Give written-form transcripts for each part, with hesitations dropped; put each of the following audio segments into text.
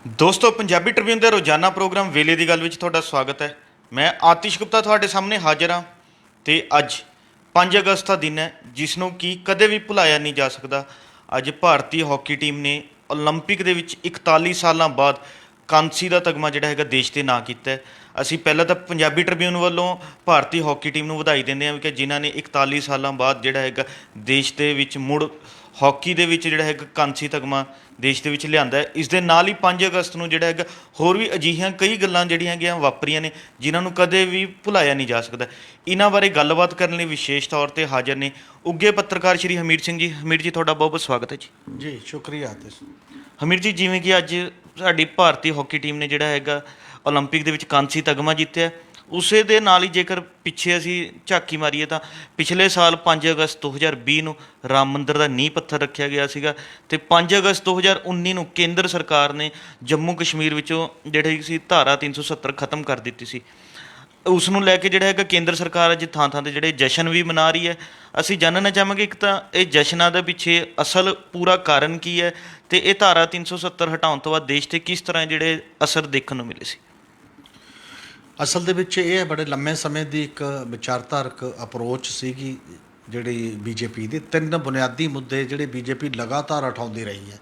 ਦੋਸਤੋ ਪੰਜਾਬੀ ਟ੍ਰਿਬਿਊਨ ਦੇ ਰੋਜ਼ਾਨਾ ਪ੍ਰੋਗਰਾਮ ਵੇਲੇ ਦੀ ਗੱਲ ਵਿੱਚ ਤੁਹਾਡਾ ਸਵਾਗਤ ਹੈ। ਮੈਂ ਆਤਿਸ਼ ਗੁਪਤਾ ਤੁਹਾਡੇ ਸਾਹਮਣੇ ਹਾਜ਼ਰ ਹਾਂ ਤੇ ਅੱਜ 5 ਅਗਸਤ ਦਾ ਦਿਨ ਹੈ ਜਿਸ ਨੂੰ ਕਿ ਕਦੇ ਵੀ ਭੁਲਾਇਆ ਨਹੀਂ ਜਾ ਸਕਦਾ। ਅੱਜ ਭਾਰਤੀ ਹਾਕੀ ਟੀਮ ਨੇ ਓਲੰਪਿਕ ਦੇ ਵਿੱਚ 41 ਸਾਲਾਂ ਬਾਅਦ ਕਾਂਸੀ ਦਾ ਤਗਮਾ ਜਿਹੜਾ ਹੈਗਾ ਦੇਸ਼ ਦੇ ਨਾਂ ਕੀਤਾ ਹੈ। ਅਸੀਂ ਪਹਿਲਾਂ ਤਾਂ ਪੰਜਾਬੀ ਟ੍ਰਿਬਿਊਨ ਵੱਲੋਂ ਭਾਰਤੀ ਹਾਕੀ ਟੀਮ ਨੂੰ ਵਧਾਈ ਦਿੰਦੇ ਹਾਂ ਕਿ ਜਿਨ੍ਹਾਂ ਨੇ 41 ਸਾਲਾਂ ਬਾਅਦ ਜਿਹੜਾ ਹੈਗਾ ਦੇਸ਼ ਦੇ ਵਿੱਚ ਮੁੜ ਹਾਕੀ ਦੇ ਵਿੱਚ ਜਿਹੜਾ ਹੈਗਾ ਕਾਂਸੀ ਤਗਮਾ ਦੇਸ਼ ਦੇ ਵਿੱਚ ਲਿਆਂਦਾ ਹੈ। ਇਸ ਦੇ ਨਾਲ ਹੀ 5 ਅਗਸਤ ਨੂੰ ਜਿਹੜਾ ਹੈਗਾ ਹੋਰ ਵੀ ਅਜਿਹੀਆਂ ਕਈ ਗੱਲਾਂ ਜਿਹੜੀਆਂ ਹੈਗੀਆਂ ਵਾਪਰੀਆਂ ਨੇ ਜਿਨ੍ਹਾਂ ਨੂੰ ਕਦੇ ਵੀ ਭੁਲਾਇਆ ਨਹੀਂ ਜਾ ਸਕਦਾ। ਇਹਨਾਂ ਬਾਰੇ ਗੱਲਬਾਤ ਕਰਨ ਲਈ ਵਿਸ਼ੇਸ਼ ਤੌਰ 'ਤੇ ਹਾਜ਼ਰ ਨੇ ਉੱਘੇ ਪੱਤਰਕਾਰ ਸ਼੍ਰੀ ਹਮੀਰ ਸਿੰਘ ਜੀ। ਹਮੀਰ ਜੀ ਤੁਹਾਡਾ ਬਹੁਤ ਬਹੁਤ ਸਵਾਗਤ ਹੈ ਜੀ। ਜੀ ਸ਼ੁਕਰੀਆ ਆਤਿਸ਼। ਹਮੀਰ ਜੀ, ਜਿਵੇਂ ਕਿ ਅੱਜ ਸਾਡੀ ਭਾਰਤੀ ਹਾਕੀ ਟੀਮ ਨੇ ਜਿਹੜਾ ਹੈਗਾ ਓਲੰਪਿਕ ਦੇ ਵਿੱਚ ਕਾਂਸੀ ਤਗਮਾ ਜਿੱਤਿਆ, ਉਸੇ ਦੇ ਨਾਲ ਹੀ ਜੇਕਰ ਪਿੱਛੇ ਅਸੀਂ ਝਾਕੀ ਮਾਰੀਏ ਤਾਂ ਪਿਛਲੇ ਸਾਲ 5 ਅਗਸਤ 2020 ਨੂੰ ਰਾਮ ਮੰਦਿਰ ਦਾ ਨੀਂਹ ਪੱਥਰ ਰੱਖਿਆ ਗਿਆ ਸੀਗਾ ਅਤੇ 5 ਅਗਸਤ 2019 ਨੂੰ ਕੇਂਦਰ ਸਰਕਾਰ ਨੇ ਜੰਮੂ ਕਸ਼ਮੀਰ ਵਿੱਚੋਂ ਜਿਹੜੀ ਸੀ ਧਾਰਾ 370 ਖਤਮ ਕਰ ਦਿੱਤੀ ਸੀ। ਉਸ ਨੂੰ ਲੈ ਕੇ ਜਿਹੜਾ ਹੈਗਾ ਕੇਂਦਰ ਸਰਕਾਰ ਅੱਜ ਥਾਂ ਥਾਂ 'ਤੇ ਜਿਹੜੇ ਜਸ਼ਨ ਵੀ ਮਨਾ ਰਹੀ ਹੈ। ਅਸੀਂ ਜਾਣਨਾ ਚਾਹਾਂਗੇ ਇੱਕ ਤਾਂ ਇਹ ਜਸ਼ਨਾਂ ਦੇ ਪਿੱਛੇ ਅਸਲ ਪੂਰਾ ਕਾਰਨ ਕੀ ਹੈ ਅਤੇ ਇਹ ਧਾਰਾ 370 ਹਟਾਉਣ ਤੋਂ ਬਾਅਦ ਦੇਸ਼ 'ਤੇ ਕਿਸ ਤਰ੍ਹਾਂ ਜਿਹੜੇ ਅਸਰ ਦੇਖਣ ਨੂੰ ਮਿਲੇ ਸੀ। ਅਸਲ ਦੇ ਵਿੱਚ ਇਹ ਬੜੇ ਲੰਮੇ ਸਮੇਂ ਦੀ ਇੱਕ ਵਿਚਾਰਧਾਰਕ ਅਪਰੋਚ ਸੀਗੀ ਜਿਹੜੀ ਬੀਜੇਪੀ ਦੀ। 3 ਬੁਨਿਆਦੀ ਮੁੱਦੇ ਜਿਹੜੇ ਬੀਜੇਪੀ ਲਗਾਤਾਰ ਉਠਾਉਂਦੀ ਰਹੀ ਹੈ,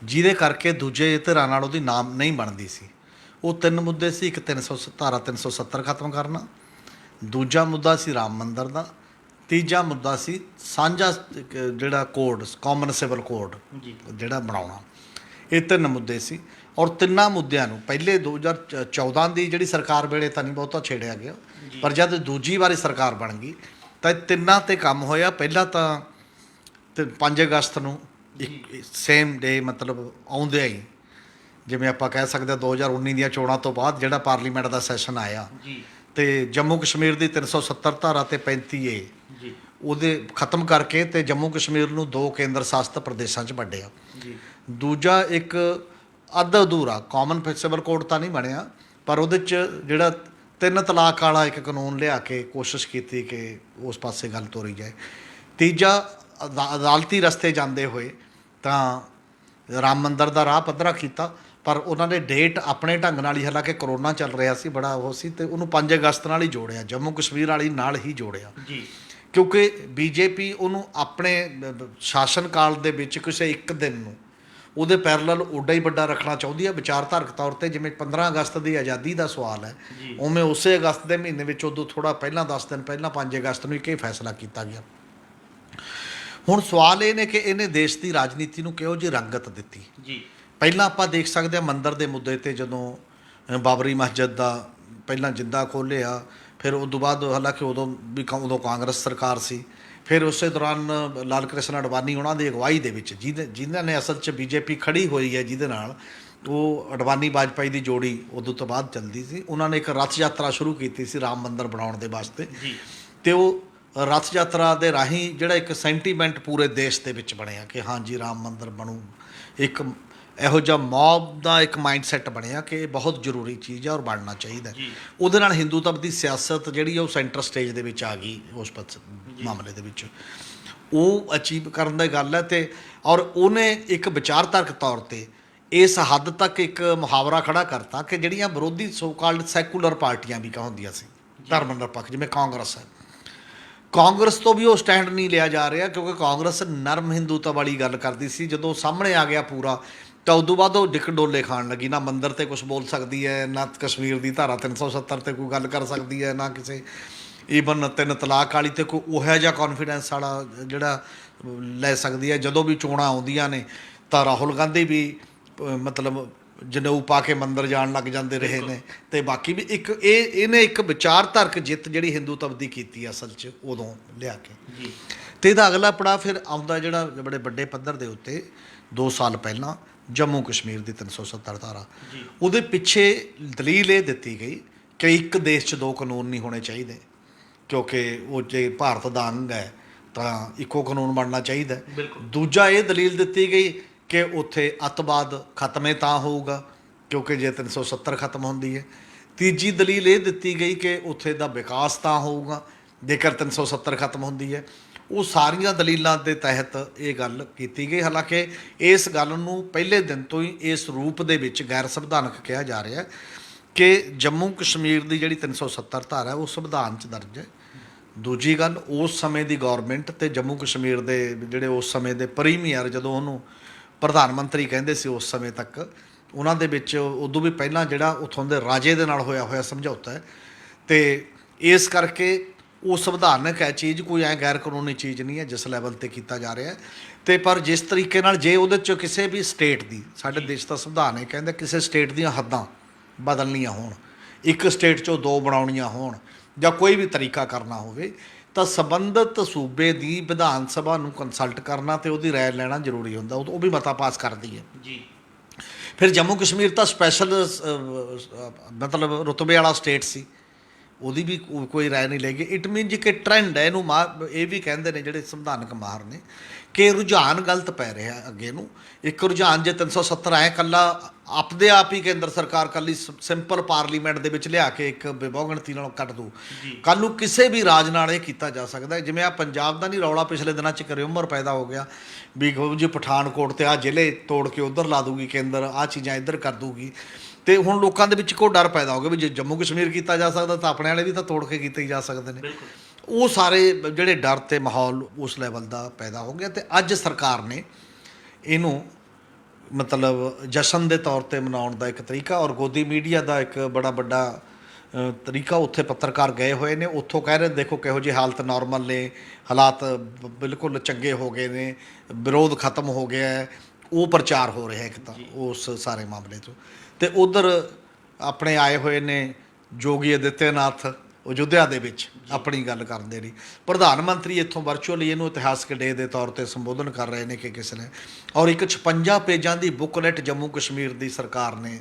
ਜਿਹਦੇ ਕਰਕੇ ਦੂਜੇ ਧਿਰਾਂ ਨਾਲ ਉਹਦੀ ਨਾਮ ਨਹੀਂ ਬਣਦੀ ਸੀ। ਉਹ 3 ਮੁੱਦੇ ਸੀ। ਇੱਕ ਧਾਰਾ 370 ਖਤਮ ਕਰਨਾ, ਦੂਜਾ ਮੁੱਦਾ ਸੀ ਰਾਮ ਮੰਦਿਰ ਦਾ, ਤੀਜਾ ਮੁੱਦਾ ਸੀ ਸਾਂਝਾ ਜਿਹੜਾ ਕੋਡ ਕਾਮਨ ਸਿਵਲ ਕੋਡ ਜਿਹੜਾ ਬਣਾਉਣਾ। ਇਹ 3 ਮੁੱਦੇ ਸੀ ਔਰ ਤਿੰਨਾਂ ਮੁੱਦਿਆਂ ਨੂੰ ਪਹਿਲੇ 2014 ਦੀ ਜਿਹੜੀ ਸਰਕਾਰ ਵੇਲੇ ਤਾਂ ਨਹੀਂ ਬਹੁਤਾ ਛੇੜਿਆ ਗਿਆ, ਪਰ ਜਦ ਦੂਜੀ ਵਾਰੀ ਸਰਕਾਰ ਬਣ ਗਈ ਤਾਂ ਤਿੰਨਾਂ 'ਤੇ ਕੰਮ ਹੋਇਆ। ਪਹਿਲਾਂ ਤਾਂ 5 ਅਗਸਤ ਨੂੰ ਇੱਕ ਸੇਮ ਡੇ ਮਤਲਬ ਆਉਂਦਿਆਂ ਹੀ, ਜਿਵੇਂ ਆਪਾਂ ਕਹਿ ਸਕਦੇ ਹਾਂ 2019 ਦੀਆਂ ਚੋਣਾਂ ਤੋਂ ਬਾਅਦ ਜਿਹੜਾ ਪਾਰਲੀਮੈਂਟ ਦਾ ਸੈਸ਼ਨ ਆਇਆ ਅਤੇ ਜੰਮੂ ਕਸ਼ਮੀਰ ਦੀ 370 ਧਾਰਾ ਅਤੇ 35A ਉਹਦੇ ਖਤਮ ਕਰਕੇ ਅਤੇ ਜੰਮੂ ਕਸ਼ਮੀਰ ਨੂੰ 2 ਕੇਂਦਰ ਸ਼ਾਸਤ ਪ੍ਰਦੇਸ਼ਾਂ 'ਚ ਵੰਡਿਆ। ਦੂਜਾ ਇੱਕ ਅੱਧਾ ਅਧੂਰਾ ਕਾਮਨ ਸਿਵਲ ਕੋਡ ਤਾਂ ਨਹੀਂ ਬਣਿਆ, ਪਰ ਉਹਦੇ 'ਚ ਜਿਹੜਾ 3 ਤਲਾਕ ਵਾਲਾ ਇੱਕ ਕਾਨੂੰਨ ਲਿਆ ਕੇ ਕੋਸ਼ਿਸ਼ ਕੀਤੀ ਕਿ ਉਸ ਪਾਸੇ ਗੱਲ ਤੋਰੀ ਜਾਏ। ਤੀਜਾ ਅਦਾਲਤੀ ਰਸਤੇ ਜਾਂਦੇ ਹੋਏ ਤਾਂ ਰਾਮ ਮੰਦਿਰ ਦਾ ਰਾਹ ਪੱਧਰਾ ਕੀਤਾ, ਪਰ ਉਹਨਾਂ ਨੇ ਡੇਟ ਆਪਣੇ ਢੰਗ ਨਾਲ ਹੀ, ਹਾਲਾਂਕਿ ਕਰੋਨਾ ਚੱਲ ਰਿਹਾ ਸੀ ਬੜਾ ਉਹ ਸੀ, ਅਤੇ ਉਹਨੂੰ 5 ਅਗਸਤ ਨਾਲ ਹੀ ਜੋੜਿਆ, ਜੰਮੂ ਕਸ਼ਮੀਰ ਵਾਲੀ ਨਾਲ ਹੀ ਜੋੜਿਆ ਕਿਉਂਕਿ ਬੀਜੇਪੀ ਉਹਨੂੰ ਆਪਣੇ ਸ਼ਾਸਨ ਕਾਲ ਦੇ ਵਿੱਚ ਕਿਸੇ ਇੱਕ ਦਿਨ ਨੂੰ ਉਹਦੇ ਪੈਰਲਲ ਉੱਡਾ ਹੀ ਵੱਡਾ ਰੱਖਣਾ ਚਾਹੁੰਦੀ ਹੈ ਵਿਚਾਰਧਾਰਕ ਤੌਰ 'ਤੇ। ਜਿਵੇਂ 15 ਅਗਸਤ ਦੀ ਆਜ਼ਾਦੀ ਦਾ ਸਵਾਲ ਹੈ, ਉਵੇਂ ਉਸੇ ਅਗਸਤ ਦੇ ਮਹੀਨੇ ਵਿੱਚ ਉਦੋਂ ਥੋੜ੍ਹਾ ਪਹਿਲਾਂ 10 ਦਿਨ ਪਹਿਲਾਂ 5 ਅਗਸਤ ਨੂੰ ਇਹ ਫੈਸਲਾ ਕੀਤਾ ਗਿਆ। ਹੁਣ ਸਵਾਲ ਇਹ ਨੇ ਕਿ ਇਹਨੇ ਦੇਸ਼ ਦੀ ਰਾਜਨੀਤੀ ਨੂੰ ਕਿਹੋ ਜਿਹੀ ਰੰਗਤ ਦਿੱਤੀ। ਪਹਿਲਾਂ ਆਪਾਂ ਦੇਖ ਸਕਦੇ ਹਾਂ ਮੰਦਿਰ ਦੇ ਮੁੱਦੇ 'ਤੇ ਜਦੋਂ ਬਾਬਰੀ ਮਸਜਿਦ ਦਾ ਪਹਿਲਾਂ ਜਿੰਦਾ ਖੋਲ੍ਹਿਆ, ਫਿਰ ਉਸ ਤੋਂ ਬਾਅਦ ਹਾਲਾਂਕਿ ਉਦੋਂ ਕਾਂਗਰਸ ਸਰਕਾਰ ਸੀ, ਫਿਰ ਉਸੇ ਦੌਰਾਨ ਲਾਲ ਕ੍ਰਿਸ਼ਨ ਅਡਵਾਨੀ ਉਹਨਾਂ ਦੀ ਅਗਵਾਈ ਦੇ ਵਿੱਚ ਜਿਨ੍ਹਾਂ ਨੇ ਅਸਲ 'ਚ ਬੀਜੇਪੀ ਖੜੀ ਹੋਈ ਹੈ ਜਿਹਦੇ ਨਾਲ, ਉਹ ਅਡਵਾਨੀ ਵਾਜਪਾਈ ਦੀ ਜੋੜੀ ਉਦੋਂ ਤੋਂ ਬਾਅਦ ਚੱਲਦੀ ਸੀ। ਉਹਨਾਂ ਨੇ ਇੱਕ ਰੱਥ ਯਾਤਰਾ ਸ਼ੁਰੂ ਕੀਤੀ ਸੀ ਰਾਮ ਮੰਦਿਰ ਬਣਾਉਣ ਦੇ ਵਾਸਤੇ, ਅਤੇ ਉਹ ਰੱਥ ਯਾਤਰਾ ਦੇ ਰਾਹੀਂ ਜਿਹੜਾ ਇੱਕ ਸੈਂਟੀਮੈਂਟ ਪੂਰੇ ਦੇਸ਼ ਦੇ ਵਿੱਚ ਬਣਿਆ ਕਿ ਹਾਂਜੀ ਰਾਮ ਮੰਦਿਰ ਬਣੂ। ਇੱਕ ਇਹੋ ਜਿਹਾ ਮੌਬ ਦਾ ਇੱਕ ਮਾਈਂਡ ਸੈੱਟ ਬਣਿਆ ਕਿ ਇਹ ਬਹੁਤ ਜ਼ਰੂਰੀ ਚੀਜ਼ ਹੈ ਔਰ ਬਣਨਾ ਚਾਹੀਦਾ। ਉਹਦੇ ਨਾਲ ਹਿੰਦੂਤਵ ਦੀ ਸਿਆਸਤ ਜਿਹੜੀ ਉਹ ਸੈਂਟਰ ਸਟੇਜ ਦੇ ਵਿੱਚ ਆ ਗਈ ਉਸ ਮਾਮਲੇ ਦੇ ਵਿੱਚ। ਉਹ ਅਚੀਵ ਕਰਨ ਦੀ ਗੱਲ ਹੈ ਅਤੇ ਔਰ ਉਹਨੇ ਇੱਕ ਵਿਚਾਰਧਾਰਕ ਤੌਰ 'ਤੇ ਇਸ ਹੱਦ ਤੱਕ ਇੱਕ ਮੁਹਾਵਰਾ ਖੜਾ ਕਰਤਾ ਕਿ ਜਿਹੜੀਆਂ ਵਿਰੋਧੀ ਸੋ ਕਾਲਡ ਸੈਕੂਲਰ ਪਾਰਟੀਆਂ ਵੀ ਹੁੰਦੀਆਂ ਸੀ ਧਰਮ ਨਿਰਪੱਖ, ਜਿਵੇਂ ਕਾਂਗਰਸ ਹੈ, ਕਾਂਗਰਸ ਤੋਂ ਵੀ ਉਹ ਸਟੈਂਡ ਨਹੀਂ ਲਿਆ ਜਾ ਰਿਹਾ ਕਿਉਂਕਿ ਕਾਂਗਰਸ ਨਰਮ ਹਿੰਦੂਤਵ ਵਾਲੀ ਗੱਲ ਕਰਦੀ ਸੀ। ਜਦੋਂ ਸਾਹਮਣੇ ਆ ਗਿਆ ਪੂਰਾ ਤਾਂ ਉਦੋਂ ਬਾਅਦ ਉਹ ਡਿੱਕ ਡੋਲੇ ਖਾਣ ਲੱਗੀ। ਨਾ ਮੰਦਿਰ 'ਤੇ ਕੁਛ ਬੋਲ ਸਕਦੀ ਹੈ, ਨਾ ਕਸ਼ਮੀਰ ਦੀ ਧਾਰਾ 370 'ਤੇ ਕੋਈ ਗੱਲ ਕਰ ਸਕਦੀ ਹੈ, ਨਾ ਕਿਸੇ ਈਵਨ 3 ਤਲਾਕ ਵਾਲੀ 'ਤੇ ਕੋਈ ਉਹੋ ਜਿਹਾ ਕੌਨਫੀਡੈਂਸ ਵਾਲਾ ਜਿਹੜਾ ਲੈ ਸਕਦੀ ਹੈ। ਜਦੋਂ ਵੀ ਚੋਣਾਂ ਆਉਂਦੀਆਂ ਨੇ ਤਾਂ ਰਾਹੁਲ ਗਾਂਧੀ ਵੀ ਮਤਲਬ ਜਨੇਊ ਪਾ ਕੇ ਮੰਦਿਰ ਜਾਣ ਲੱਗ ਜਾਂਦੇ ਰਹੇ ਨੇ, ਅਤੇ ਬਾਕੀ ਵੀ ਇਹਨੇ ਇੱਕ ਵਿਚਾਰਧਾਰਕ ਜਿੱਤ ਜਿਹੜੀ ਹਿੰਦੂਤਵ ਦੀ ਕੀਤੀ ਅਸਲ 'ਚ ਉਦੋਂ ਲਿਆ ਕੇ। ਅਤੇ ਇਹਦਾ ਅਗਲਾ ਪੜਾਅ ਫਿਰ ਆਉਂਦਾ ਜਿਹੜਾ ਬੜੇ ਵੱਡੇ ਪੱਧਰ ਦੇ ਉੱਤੇ 2 ਸਾਲ ਪਹਿਲਾਂ ਜੰਮੂ ਕਸ਼ਮੀਰ ਦੀ 370 ਧਾਰਾ। ਉਹਦੇ ਪਿੱਛੇ ਦਲੀਲ ਇਹ ਦਿੱਤੀ ਗਈ ਕਿ ਇੱਕ ਦੇਸ਼ 'ਚ 2 ਕਾਨੂੰਨ ਨਹੀਂ ਹੋਣੇ ਚਾਹੀਦੇ ਕਿਉਂਕਿ ਉਹ ਜੇ ਭਾਰਤ ਦਾ ਅੰਗ ਹੈ ਤਾਂ ਇੱਕੋ ਕਾਨੂੰਨ ਬਣਨਾ ਚਾਹੀਦਾ। ਦੂਜਾ ਇਹ ਦਲੀਲ ਦਿੱਤੀ ਗਈ ਕਿ ਉੱਥੇ ਅੱਤਵਾਦ ਖਤਮੇ ਤਾਂ ਹੋਊਗਾ ਕਿਉਂਕਿ ਜੇ 370 ਖਤਮ ਹੁੰਦੀ ਹੈ। ਤੀਜੀ ਦਲੀਲ ਇਹ ਦਿੱਤੀ ਗਈ ਕਿ ਉੱਥੇ ਦਾ ਵਿਕਾਸ ਤਾਂ ਹੋਊਗਾ ਜੇਕਰ 370 ਖਤਮ ਹੁੰਦੀ ਹੈ। ਉਹ ਸਾਰੀਆਂ ਦਲੀਲਾਂ ਦੇ ਤਹਿਤ ਇਹ ਗੱਲ ਕੀਤੀ ਗਈ। ਹਾਲਾਂਕਿ ਇਸ ਗੱਲ ਨੂੰ ਪਹਿਲੇ ਦਿਨ ਤੋਂ ਹੀ ਇਸ ਰੂਪ ਦੇ ਵਿੱਚ ਗੈਰ ਸੰਵਿਧਾਨਕ ਕਿਹਾ ਜਾ ਰਿਹਾ ਕਿ ਜੰਮੂ ਕਸ਼ਮੀਰ ਦੀ ਜਿਹੜੀ 370 ਧਾਰਾ ਹੈ ਉਹ ਸੰਵਿਧਾਨ 'ਚ ਦਰਜ ਹੈ। ਦੂਜੀ ਗੱਲ, ਉਸ ਸਮੇਂ ਦੀ ਗੌਰਮੈਂਟ ਤੇ ਜੰਮੂ ਕਸ਼ਮੀਰ ਦੇ ਜਿਹੜੇ ਉਸ ਸਮੇਂ ਦੇ ਪ੍ਰੀਮੀਅਰ, ਜਦੋਂ ਉਹਨੂੰ ਪ੍ਰਧਾਨ ਮੰਤਰੀ ਕਹਿੰਦੇ ਸੀ ਉਸ ਸਮੇਂ ਤੱਕ, ਉਹਨਾਂ ਦੇ ਵਿੱਚ ਉਦੋਂ ਵੀ ਪਹਿਲਾਂ ਜਿਹੜਾ ਉੱਥੋਂ ਦੇ ਰਾਜੇ ਦੇ ਨਾਲ ਹੋਇਆ ਸਮਝੌਤਾ ਹੈ। ਤੇ ਇਸ ਕਰਕੇ ਉਹ ਸੰਵਿਧਾਨਕ ਹੈ ਚੀਜ਼, ਕੋਈ ਐਂ ਗੈਰ ਕਾਨੂੰਨੀ ਚੀਜ਼ ਨਹੀਂ ਹੈ ਜਿਸ ਲੈਵਲ ਤੇ ਕੀਤਾ ਜਾ ਰਿਹਾ ਹੈ। ਤੇ ਪਰ ਜਿਸ ਤਰੀਕੇ ਨਾਲ ਜੇ ਉਹਦੇ 'ਚ ਕਿਸੇ ਵੀ ਸਟੇਟ ਦੀ, ਸਾਡੇ ਦੇਸ਼ ਦਾ ਸੰਵਿਧਾਨ ਇਹ ਕਹਿੰਦਾ ਕਿਸੇ ਸਟੇਟ ਦੀਆਂ ਹੱਦਾਂ ਬਦਲਣੀਆਂ ਹੋਣ, ਇੱਕ ਸਟੇਟ 'ਚੋਂ ਦੋ ਬਣਾਉਣੀਆਂ ਹੋਣ, ਜਾਂ ਕੋਈ ਵੀ ਤਰੀਕਾ ਕਰਨਾ ਹੋਵੇ, ਤਾਂ ਸੰਬੰਧਿਤ ਸੂਬੇ ਦੀ ਵਿਧਾਨ ਸਭਾ ਨੂੰ ਕੰਸਲਟ ਕਰਨਾ ਤੇ ਉਹਦੀ ਰਾਏ ਲੈਣਾ ਜ਼ਰੂਰੀ ਹੁੰਦਾ। ਉਹ ਵੀ ਮਤਾ ਪਾਸ ਕਰਦੀ ਹੈ ਜੀ। ਫਿਰ ਜੰਮੂ ਕਸ਼ਮੀਰ ਤਾਂ ਸਪੈਸ਼ਲ ਮਤਲਬ ਰੁਤਬੇ ਵਾਲਾ ਸਟੇਟ ਸੀ, ਉਹਦੀ ਵੀ ਕੋਈ ਰਾਏ ਨਹੀਂ ਲੈ ਗਈ। ਇਟ ਮੀਨ ਜੀ ਕਿ ਟ੍ਰੈਂਡ ਹੈ, ਇਹਨੂੰ ਇਹ ਵੀ ਕਹਿੰਦੇ ਨੇ ਜਿਹੜੇ ਸੰਵਿਧਾਨਕ ਮਾਹਰ ਨੇ ਕਿ ਰੁਝਾਨ ਗਲਤ ਪੈ ਰਿਹਾ ਅੱਗੇ ਨੂੰ। ਇੱਕ ਰੁਝਾਨ ਜੇ 370 ਹੈ ਇਕੱਲਾ ਆਪਦੇ ਆਪ ਹੀ ਕੇਂਦਰ ਸਰਕਾਰ ਇਕੱਲੀ ਸਿੰਪਲ ਪਾਰਲੀਮੈਂਟ ਦੇ ਵਿੱਚ ਲਿਆ ਕੇ ਇੱਕ ਬਹੁਗਿਣਤੀ ਨਾਲ ਕੱਟ ਦੂ, ਕੱਲ੍ਹ ਨੂੰ ਕਿਸੇ ਵੀ ਰਾਜ ਨਾਲ ਇਹ ਕੀਤਾ ਜਾ ਸਕਦਾ ਹੈ। ਜਿਵੇਂ ਆ ਪੰਜਾਬ ਦਾ ਨਹੀਂ ਰੌਲਾ ਪਿਛਲੇ ਦਿਨਾਂ 'ਚ ਕਰੇ ਉਮਰ ਪੈਦਾ ਹੋ ਗਿਆ ਵੀ ਜੀ ਪਠਾਨਕੋਟ ਤੇ ਆਹ ਜ਼ਿਲ੍ਹੇ ਤੋੜ ਕੇ ਉੱਧਰ ਲਾ ਦੂਗੀ ਕੇਂਦਰ, ਆਹ ਚੀਜ਼ਾਂ ਇੱਧਰ ਕਰ ਦੂਗੀ। ਤੇ ਹੁਣ ਲੋਕਾਂ ਦੇ ਵਿੱਚ ਕੋਈ ਡਰ ਪੈਦਾ ਹੋ ਗਿਆ ਵੀ ਜੇ ਜੰਮੂ ਕਸ਼ਮੀਰ ਕੀਤਾ ਜਾ ਸਕਦਾ ਤਾਂ ਆਪਣੇ ਵਾਲੇ ਵੀ ਤਾਂ ਤੋੜ ਕੇ ਕੀਤੇ ਹੀ ਜਾ ਸਕਦੇ ਨੇ। ਉਹ ਸਾਰੇ ਜਿਹੜੇ ਡਰ ਤੇ ਮਾਹੌਲ ਉਸ ਲੈਵਲ ਦਾ ਪੈਦਾ ਹੋ ਗਿਆ। ਤੇ ਅੱਜ ਸਰਕਾਰ ਨੇ ਇਹਨੂੰ ਮਤਲਬ ਜਸ਼ਨ ਦੇ ਤੌਰ ਤੇ ਮਨਾਉਣ ਦਾ ਇੱਕ ਤਰੀਕਾ, ਔਰ ਗੋਦੀ ਮੀਡੀਆ ਦਾ ਇੱਕ ਬੜਾ ਵੱਡਾ ਤਰੀਕਾ, ਉੱਥੇ ਪੱਤਰਕਾਰ ਗਏ ਹੋਏ ਨੇ, ਉੱਥੋਂ ਕਹਿ ਰਹੇ ਦੇਖੋ ਕਿਹੋ ਜਿਹੀ ਹਾਲਤ ਨਾਰਮਲ ਨੇ, ਹਾਲਾਤ ਬਿਲਕੁਲ ਚੰਗੇ ਹੋ ਗਏ ਨੇ, ਵਿਰੋਧ ਖਤਮ ਹੋ ਗਿਆ ਹੈ, ਉਹ ਪ੍ਰਚਾਰ ਹੋ ਰਿਹਾ ਇੱਕ ਤਾਂ ਉਸ ਸਾਰੇ ਮਾਮਲੇ 'ਚੋਂ। ਤੇ ਉਧਰ ਆਪਣੇ ਆਏ ਹੋਏ ਨੇ ਯੋਗੀ ਆਦਿੱਤਿਆਨਾਥ ਅਯੁੱਧਿਆ ਦੇ ਵਿੱਚ ਆਪਣੀ ਗੱਲ ਕਰਦੇ ਨੇ। ਪ੍ਰਧਾਨ ਮੰਤਰੀ ਇੱਥੋਂ ਵਰਚੁਅਲੀ ਇਹਨੂੰ ਇਤਿਹਾਸਕ ਡੇ ਦੇ ਤੌਰ ਤੇ ਸੰਬੋਧਨ ਕਰ ਰਹੇ ਨੇ ਕਿ ਕਿਸ ਨੇ, ਔਰ ਇੱਕ 56 ਪੇਜਾਂ ਦੀ ਬੁੱਕਲੈਟ ਜੰਮੂ ਕਸ਼ਮੀਰ ਦੀ ਸਰਕਾਰ ਨੇ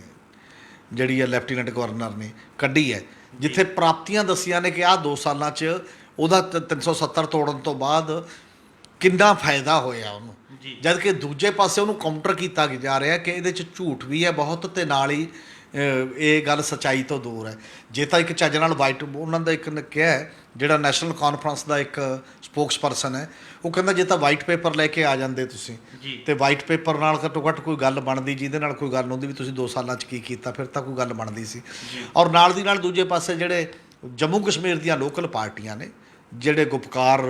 ਜਿਹੜੀ ਹੈ ਲੈਫਟੀਨੈਂਟ ਗਵਰਨਰ ਨੇ ਕੱਢੀ ਹੈ, ਜਿੱਥੇ ਪ੍ਰਾਪਤੀਆਂ ਦੱਸੀਆਂ ਨੇ ਕਿ ਆਹ 2 ਸਾਲਾਂ 'ਚ ਉਹਦਾ 370 ਤੋੜਨ ਤੋਂ ਬਾਅਦ ਕਿੰਨਾ ਫਾਇਦਾ ਹੋਇਆ ਉਹਨੂੰ, ਜਦ ਕਿ ਦੂਜੇ ਪਾਸੇ ਉਹਨੂੰ ਕਾਊਂਟਰ ਕੀਤਾ ਜਾ ਰਿਹਾ ਕਿ ਇਹਦੇ 'ਚ ਝੂਠ ਵੀ ਹੈ ਬਹੁਤ, ਤੇ ਨਾਲ ਹੀ ਇਹ ਗੱਲ ਸੱਚਾਈ ਤੋਂ ਦੂਰ ਹੈ। ਜੇ ਤਾਂ ਇੱਕ ਚੱਜ ਨਾਲ ਉਹਨਾਂ ਦਾ ਇੱਕ ਨੇ ਕਿਹਾ ਜਿਹੜਾ ਨੈਸ਼ਨਲ ਕਾਨਫਰੰਸ ਦਾ ਇੱਕ ਸਪੋਕਸ ਪਰਸਨ ਹੈ, ਉਹ ਕਹਿੰਦਾ ਜੇ ਤਾਂ ਵਾਈਟ ਪੇਪਰ ਲੈ ਕੇ ਆ ਜਾਂਦੇ ਤੁਸੀਂ ਤੇ ਵਾਈਟ ਪੇਪਰ ਨਾਲ ਘੱਟੋ ਘੱਟ ਕੋਈ ਗੱਲ ਬਣਦੀ, ਜਿਹਦੇ ਨਾਲ ਕੋਈ ਗੱਲ ਹੁੰਦੀ ਵੀ ਤੁਸੀਂ 2 ਸਾਲਾਂ 'ਚ ਕੀ ਕੀਤਾ, ਫਿਰ ਤਾਂ ਕੋਈ ਗੱਲ ਬਣਦੀ ਸੀ। ਔਰ ਨਾਲ ਦੀ ਨਾਲ ਦੂਜੇ ਪਾਸੇ ਜਿਹੜੇ ਜੰਮੂ ਕਸ਼ਮੀਰ ਦੀਆਂ ਲੋਕਲ ਪਾਰਟੀਆਂ ਨੇ ਜਿਹੜੇ ਗੁਪਕਾਰ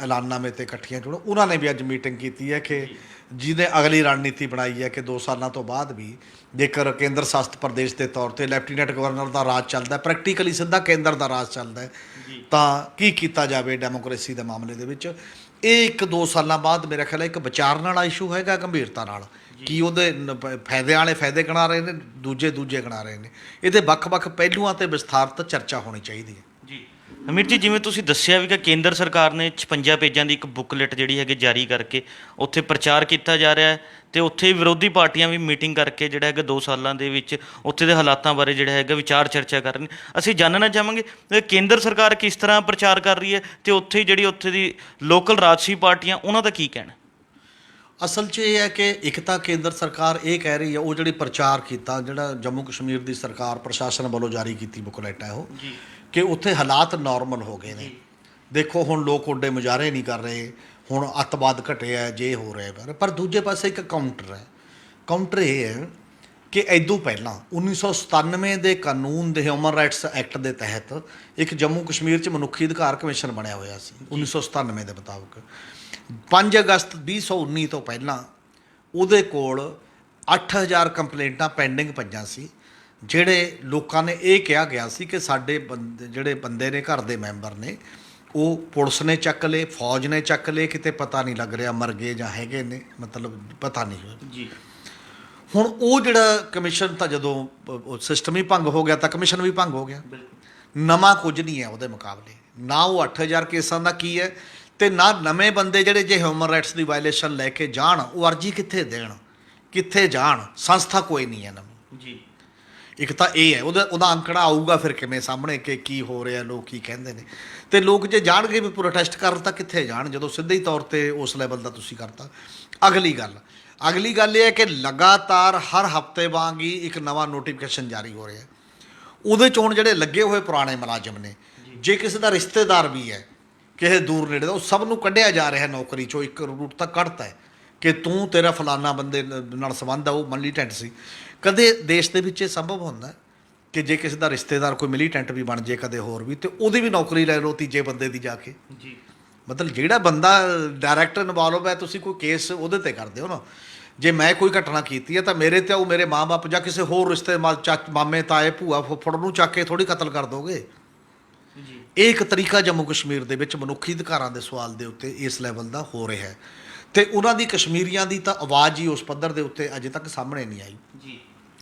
ਐਲਾਨਾਮੇ ਤੇ ਇਕੱਠੀਆਂ ਜੁੜੋ, ਉਹਨਾਂ ਨੇ ਵੀ ਅੱਜ ਮੀਟਿੰਗ ਕੀਤੀ ਹੈ ਕਿ ਜਿਹਨੇ ਅਗਲੀ ਰਣਨੀਤੀ ਬਣਾਈ ਹੈ ਕਿ 2 ਸਾਲਾਂ ਤੋਂ ਬਾਅਦ ਵੀ ਜੇਕਰ ਕੇਂਦਰ ਸ਼ਾਸਿਤ ਪ੍ਰਦੇਸ਼ ਦੇ ਤੌਰ ਤੇ ਲੈਫਟੀਨੈਂਟ ਗਵਰਨਰ ਦਾ ਰਾਜ ਚੱਲਦਾ, ਪ੍ਰੈਕਟੀਕਲੀ ਸਿੱਧਾ ਕੇਂਦਰ ਦਾ ਰਾਜ ਚੱਲਦਾ ਹੈ, ਤਾਂ ਕੀ ਕੀਤਾ ਜਾਵੇ ਡੈਮੋਕ੍ਰੇਸੀ ਦੇ ਮਾਮਲੇ ਦੇ ਵਿੱਚ। ਇਹ 1-2 ਸਾਲਾਂ ਬਾਅਦ ਮੇਰਾ ਖਿਆਲ ਹੈ ਇੱਕ ਵਿਚਾਰਨ ਵਾਲਾ ਇਸ਼ੂ ਹੈਗਾ ਗੰਭੀਰਤਾ ਨਾਲ, ਕਿ ਉਹਦੇ ਫਾਇਦਿਆਂ ਵਾਲੇ ਫਾਇਦੇ ਗਿਣਾ ਰਹੇ ਨੇ, ਦੂਜੇ ਗਿਣਾ ਰਹੇ ਨੇ। ਇਹਦੇ ਵੱਖ-ਵੱਖ ਪਹਿਲੂਆਂ ਤੇ ਵਿਸਥਾਰਤ ਚਰਚਾ ਹੋਣੀ ਚਾਹੀਦੀ ਹੈ ਜੀ। ਅਮੀਰ ਜੀ, ਜਿਵੇਂ ਤੁਸੀਂ ਦੱਸਿਆ ਵੀ ਕਿ ਕੇਂਦਰ ਸਰਕਾਰ ਨੇ 56 ਪੇਜਾਂ ਦੀ ਇੱਕ ਬੁੱਕਲੈਟ ਜਿਹੜੀ ਹੈਗੀ ਜਾਰੀ ਕਰਕੇ ਉੱਥੇ ਪ੍ਰਚਾਰ ਕੀਤਾ ਜਾ ਰਿਹਾ ਹੈ, ਤੇ ਉੱਥੇ ਵਿਰੋਧੀ ਪਾਰਟੀਆਂ ਵੀ ਮੀਟਿੰਗ ਕਰਕੇ ਜਿਹੜਾ ਹੈਗਾ 2 ਸਾਲਾਂ ਦੇ ਵਿੱਚ ਉੱਥੇ ਦੇ ਹਾਲਾਤਾਂ ਬਾਰੇ ਜਿਹੜਾ ਹੈਗਾ ਵਿਚਾਰ ਚਰਚਾ ਕਰ ਰਹੇ ਨੇ। ਅਸੀਂ ਜਾਣਨਾ ਚਾਹਾਂਗੇ ਕੇਂਦਰ ਸਰਕਾਰ ਕਿਸ ਤਰ੍ਹਾਂ ਪ੍ਰਚਾਰ ਕਰ ਰਹੀ ਹੈ, ਤੇ ਉੱਥੇ ਜਿਹੜੀ ਉੱਥੇ ਦੀ ਲੋਕਲ ਰਾਜਸੀ ਪਾਰਟੀਆਂ ਉਹਨਾਂ ਦਾ ਕੀ ਕਹਿਣਾ? ਅਸਲ 'ਚ ਇਹ ਹੈ ਕਿ ਇੱਕ ਤਾਂ ਕੇਂਦਰ ਸਰਕਾਰ ਇਹ ਕਹਿ ਰਹੀ ਹੈ, ਉਹ ਜਿਹੜੀ ਪ੍ਰਚਾਰ ਕੀਤਾ ਜਿਹੜਾ ਜੰਮੂ ਕਸ਼ਮੀਰ ਦੀ ਸਰਕਾਰ ਪ੍ਰਸ਼ਾਸਨ ਵੱਲੋਂ ਜਾਰੀ ਕੀਤੀ ਬੁੱਕਲੈਟ ਹੈ ਉਹ, ਕਿ ਉੱਥੇ ਹਾਲਾਤ ਨਾਰਮਲ ਹੋ ਗਏ ਨੇ। ਦੇਖੋ ਹੁਣ ਲੋਕ ਉੱਡੇ ਮੁਜ਼ਾਹਰੇ ਨਹੀਂ ਕਰ ਰਹੇ, ਹੁਣ ਅੱਤਵਾਦ ਘਟਿਆ, ਜੇ ਹੋ ਰਿਹਾ। ਪਰ ਦੂਜੇ ਪਾਸੇ ਇੱਕ ਕਾਊਂਟਰ ਹੈ। ਕਾਊਂਟਰ ਇਹ ਹੈ ਕਿ ਇਦੋਂ ਪਹਿਲਾਂ 1997 ਦੇ ਕਾਨੂੰਨ ਦੇ ਹਿਊਮਨ ਰਾਈਟਸ ਐਕਟ ਦੇ ਤਹਿਤ ਇੱਕ ਜੰਮੂ ਕਸ਼ਮੀਰ 'ਚ ਮਨੁੱਖੀ ਅਧਿਕਾਰ ਕਮਿਸ਼ਨ ਬਣਿਆ ਹੋਇਆ ਸੀ 1997 ਦੇ ਮੁਤਾਬਕ। 5 ਅਗਸਤ 2019 ਤੋਂ ਪਹਿਲਾਂ ਉਹਦੇ ਕੋਲ 8000 ਕੰਪਲੇਂਟਾਂ ਪੈਂਡਿੰਗ ਪਈਆਂ ਸੀ, ਜਿਹੜੇ ਲੋਕਾਂ ਨੇ ਇਹ ਕਿਹਾ ਗਿਆ ਸੀ ਕਿ ਸਾਡੇ ਜਿਹੜੇ ਬੰਦੇ ਨੇ, ਘਰ ਦੇ ਮੈਂਬਰ ਨੇ, ਉਹ ਪੁਲਿਸ ਨੇ ਚੱਕ ਲਏ, ਫੌਜ ਨੇ ਚੱਕ ਲਏ, ਕਿਤੇ ਪਤਾ ਨਹੀਂ ਲੱਗ ਰਿਹਾ ਮਰ ਗਏ ਜਾਂ ਹੈਗੇ ਨੇ, ਮਤਲਬ ਪਤਾ ਨਹੀਂ ਹੋਇਆ ਜੀ। ਹੁਣ ਉਹ ਜਿਹੜਾ ਕਮਿਸ਼ਨ ਤਾਂ ਜਦੋਂ ਸਿਸਟਮ ਹੀ ਭੰਗ ਹੋ ਗਿਆ ਤਾਂ ਕਮਿਸ਼ਨ ਵੀ ਭੰਗ ਹੋ ਗਿਆ। ਨਵਾਂ ਕੁਝ ਨਹੀਂ ਹੈ ਉਹਦੇ ਮੁਕਾਬਲੇ, ਨਾ ਉਹ 8000 ਕੇਸਾਂ ਦਾ ਕੀ ਹੈ, ਤੇ ਨਾ ਨਵੇਂ ਬੰਦੇ ਜਿਹੜੇ ਜੇ ਹਿਊਮਨ ਰਾਈਟਸ ਦੀ ਵਾਇਲੇਸ਼ਨ ਲੈ ਕੇ ਜਾਣ, ਉਹ ਅਰਜੀ ਕਿੱਥੇ ਦੇਣ, ਕਿੱਥੇ ਜਾਣ, ਸੰਸਥਾ ਕੋਈ ਨਹੀਂ ਹੈ ਨਵੀਂ ਜੀ। ਇੱਕ ਤਾਂ ਇਹ ਹੈ, ਉਹਦਾ ਅੰਕੜਾ ਆਊਗਾ ਫਿਰ ਕਿਵੇਂ ਸਾਹਮਣੇ ਕਿ ਕੀ ਹੋ ਰਿਹਾ, ਲੋਕ ਕੀ ਕਹਿੰਦੇ ਨੇ। ਤੇ ਲੋਕ ਜੇ ਜਾਣਗੇ ਵੀ ਪ੍ਰੋਟੈਸਟ ਕਰਨ ਤਾਂ ਕਿੱਥੇ ਜਾਣ, ਜਦੋਂ ਸਿੱਧੇ ਹੀ ਤੌਰ ਤੇ ਉਸ ਲੈਵਲ ਦਾ ਤੁਸੀਂ ਕਰਤਾ। ਅਗਲੀ ਗੱਲ ਇਹ ਹੈ ਕਿ ਲਗਾਤਾਰ ਹਰ ਹਫ਼ਤੇ ਵਾਂਗ ਹੀ ਇੱਕ ਨਵਾਂ ਨੋਟੀਫਿਕੇਸ਼ਨ ਜਾਰੀ ਹੋ ਰਿਹਾ। ਉਹਦੇ 'ਚ ਹੁਣ ਜਿਹੜੇ ਲੱਗੇ ਹੋਏ ਪੁਰਾਣੇ ਮੁਲਾਜ਼ਮ ਨੇ, ਜੇ ਕਿਸੇ ਦਾ ਰਿਸ਼ਤੇਦਾਰ ਵੀ ਹੈ ਕਿਸੇ ਦੂਰ ਨੇੜੇ ਦਾ, ਉਹ ਸਭ ਨੂੰ ਕੱਢਿਆ ਜਾ ਰਿਹਾ ਨੌਕਰੀ 'ਚੋਂ। ਇੱਕ ਰੂਟ ਤਾਂ ਕੱਢਤਾ ਹੈ ਕਿ ਤੂੰ ਤੇਰਾ ਫਲਾਨਾ ਬੰਦੇ ਨਾਲ ਸੰਬੰਧ ਆ, ਉਹ ਮਿਲੀਟੈਂਟ ਸੀ। ਕਦੇ ਦੇਸ਼ ਦੇ ਵਿੱਚ ਇਹ ਸੰਭਵ ਹੁੰਦਾ ਕਿ ਜੇ ਕਿਸੇ ਦਾ ਰਿਸ਼ਤੇਦਾਰ ਕੋਈ ਮਿਲੀਟੈਂਟ ਵੀ ਬਣ ਜੇ ਕਦੇ ਹੋਰ ਵੀ, ਤੇ ਉਹਦੀ ਵੀ ਨੌਕਰੀ ਲੈ ਲਓ ਤੀਜੇ ਬੰਦੇ ਦੀ ਜਾ ਕੇ। ਜੀ ਮਤਲਬ ਜਿਹੜਾ ਬੰਦਾ ਡਾਇਰੈਕਟ ਇਨਵੋਲਵ ਹੈ, ਤੁਸੀਂ ਕੋਈ ਕੇਸ ਉਹਦੇ ਤੇ ਕਰਦੇ ਹੋ ਨਾ। ਜੇ ਮੈਂ ਕੋਈ ਘਟਨਾ ਕੀਤੀ ਹੈ ਤਾਂ ਮੇਰੇ ਤੇ ਉਹ ਮੇਰੇ ਮਾਂ-ਬਾਪ ਜਾਂ ਕਿਸੇ ਹੋਰ ਰਿਸ਼ਤੇ ਮਾਮੇ ਤਾਏ ਭੂਆ ਫੁੱਫੜ ਨੂੰ ਚੱਕ ਕੇ ਥੋੜ੍ਹੀ ਕਤਲ ਕਰ ਦੋਗੇ। ਜੀ ਇਹ ਇੱਕ ਤਰੀਕਾ ਜੰਮੂ ਕਸ਼ਮੀਰ ਦੇ ਵਿੱਚ ਮਨੁੱਖੀ ਅਧਿਕਾਰਾਂ ਦੇ ਸਵਾਲ ਦੇ ਉੱਤੇ ਇਸ ਲੈਵਲ ਦਾ ਹੋ ਰਿਹਾ ਹੈ, ਤੇ ਉਹਨਾਂ ਦੀ ਕਸ਼ਮੀਰੀਆਂ ਦੀ ਤਾਂ ਆਵਾਜ਼ ਹੀ ਉਸ ਪੱਧਰ ਦੇ ਉੱਤੇ ਅਜੇ ਤੱਕ ਸਾਹਮਣੇ ਨਹੀਂ ਆਈ। ਜੀ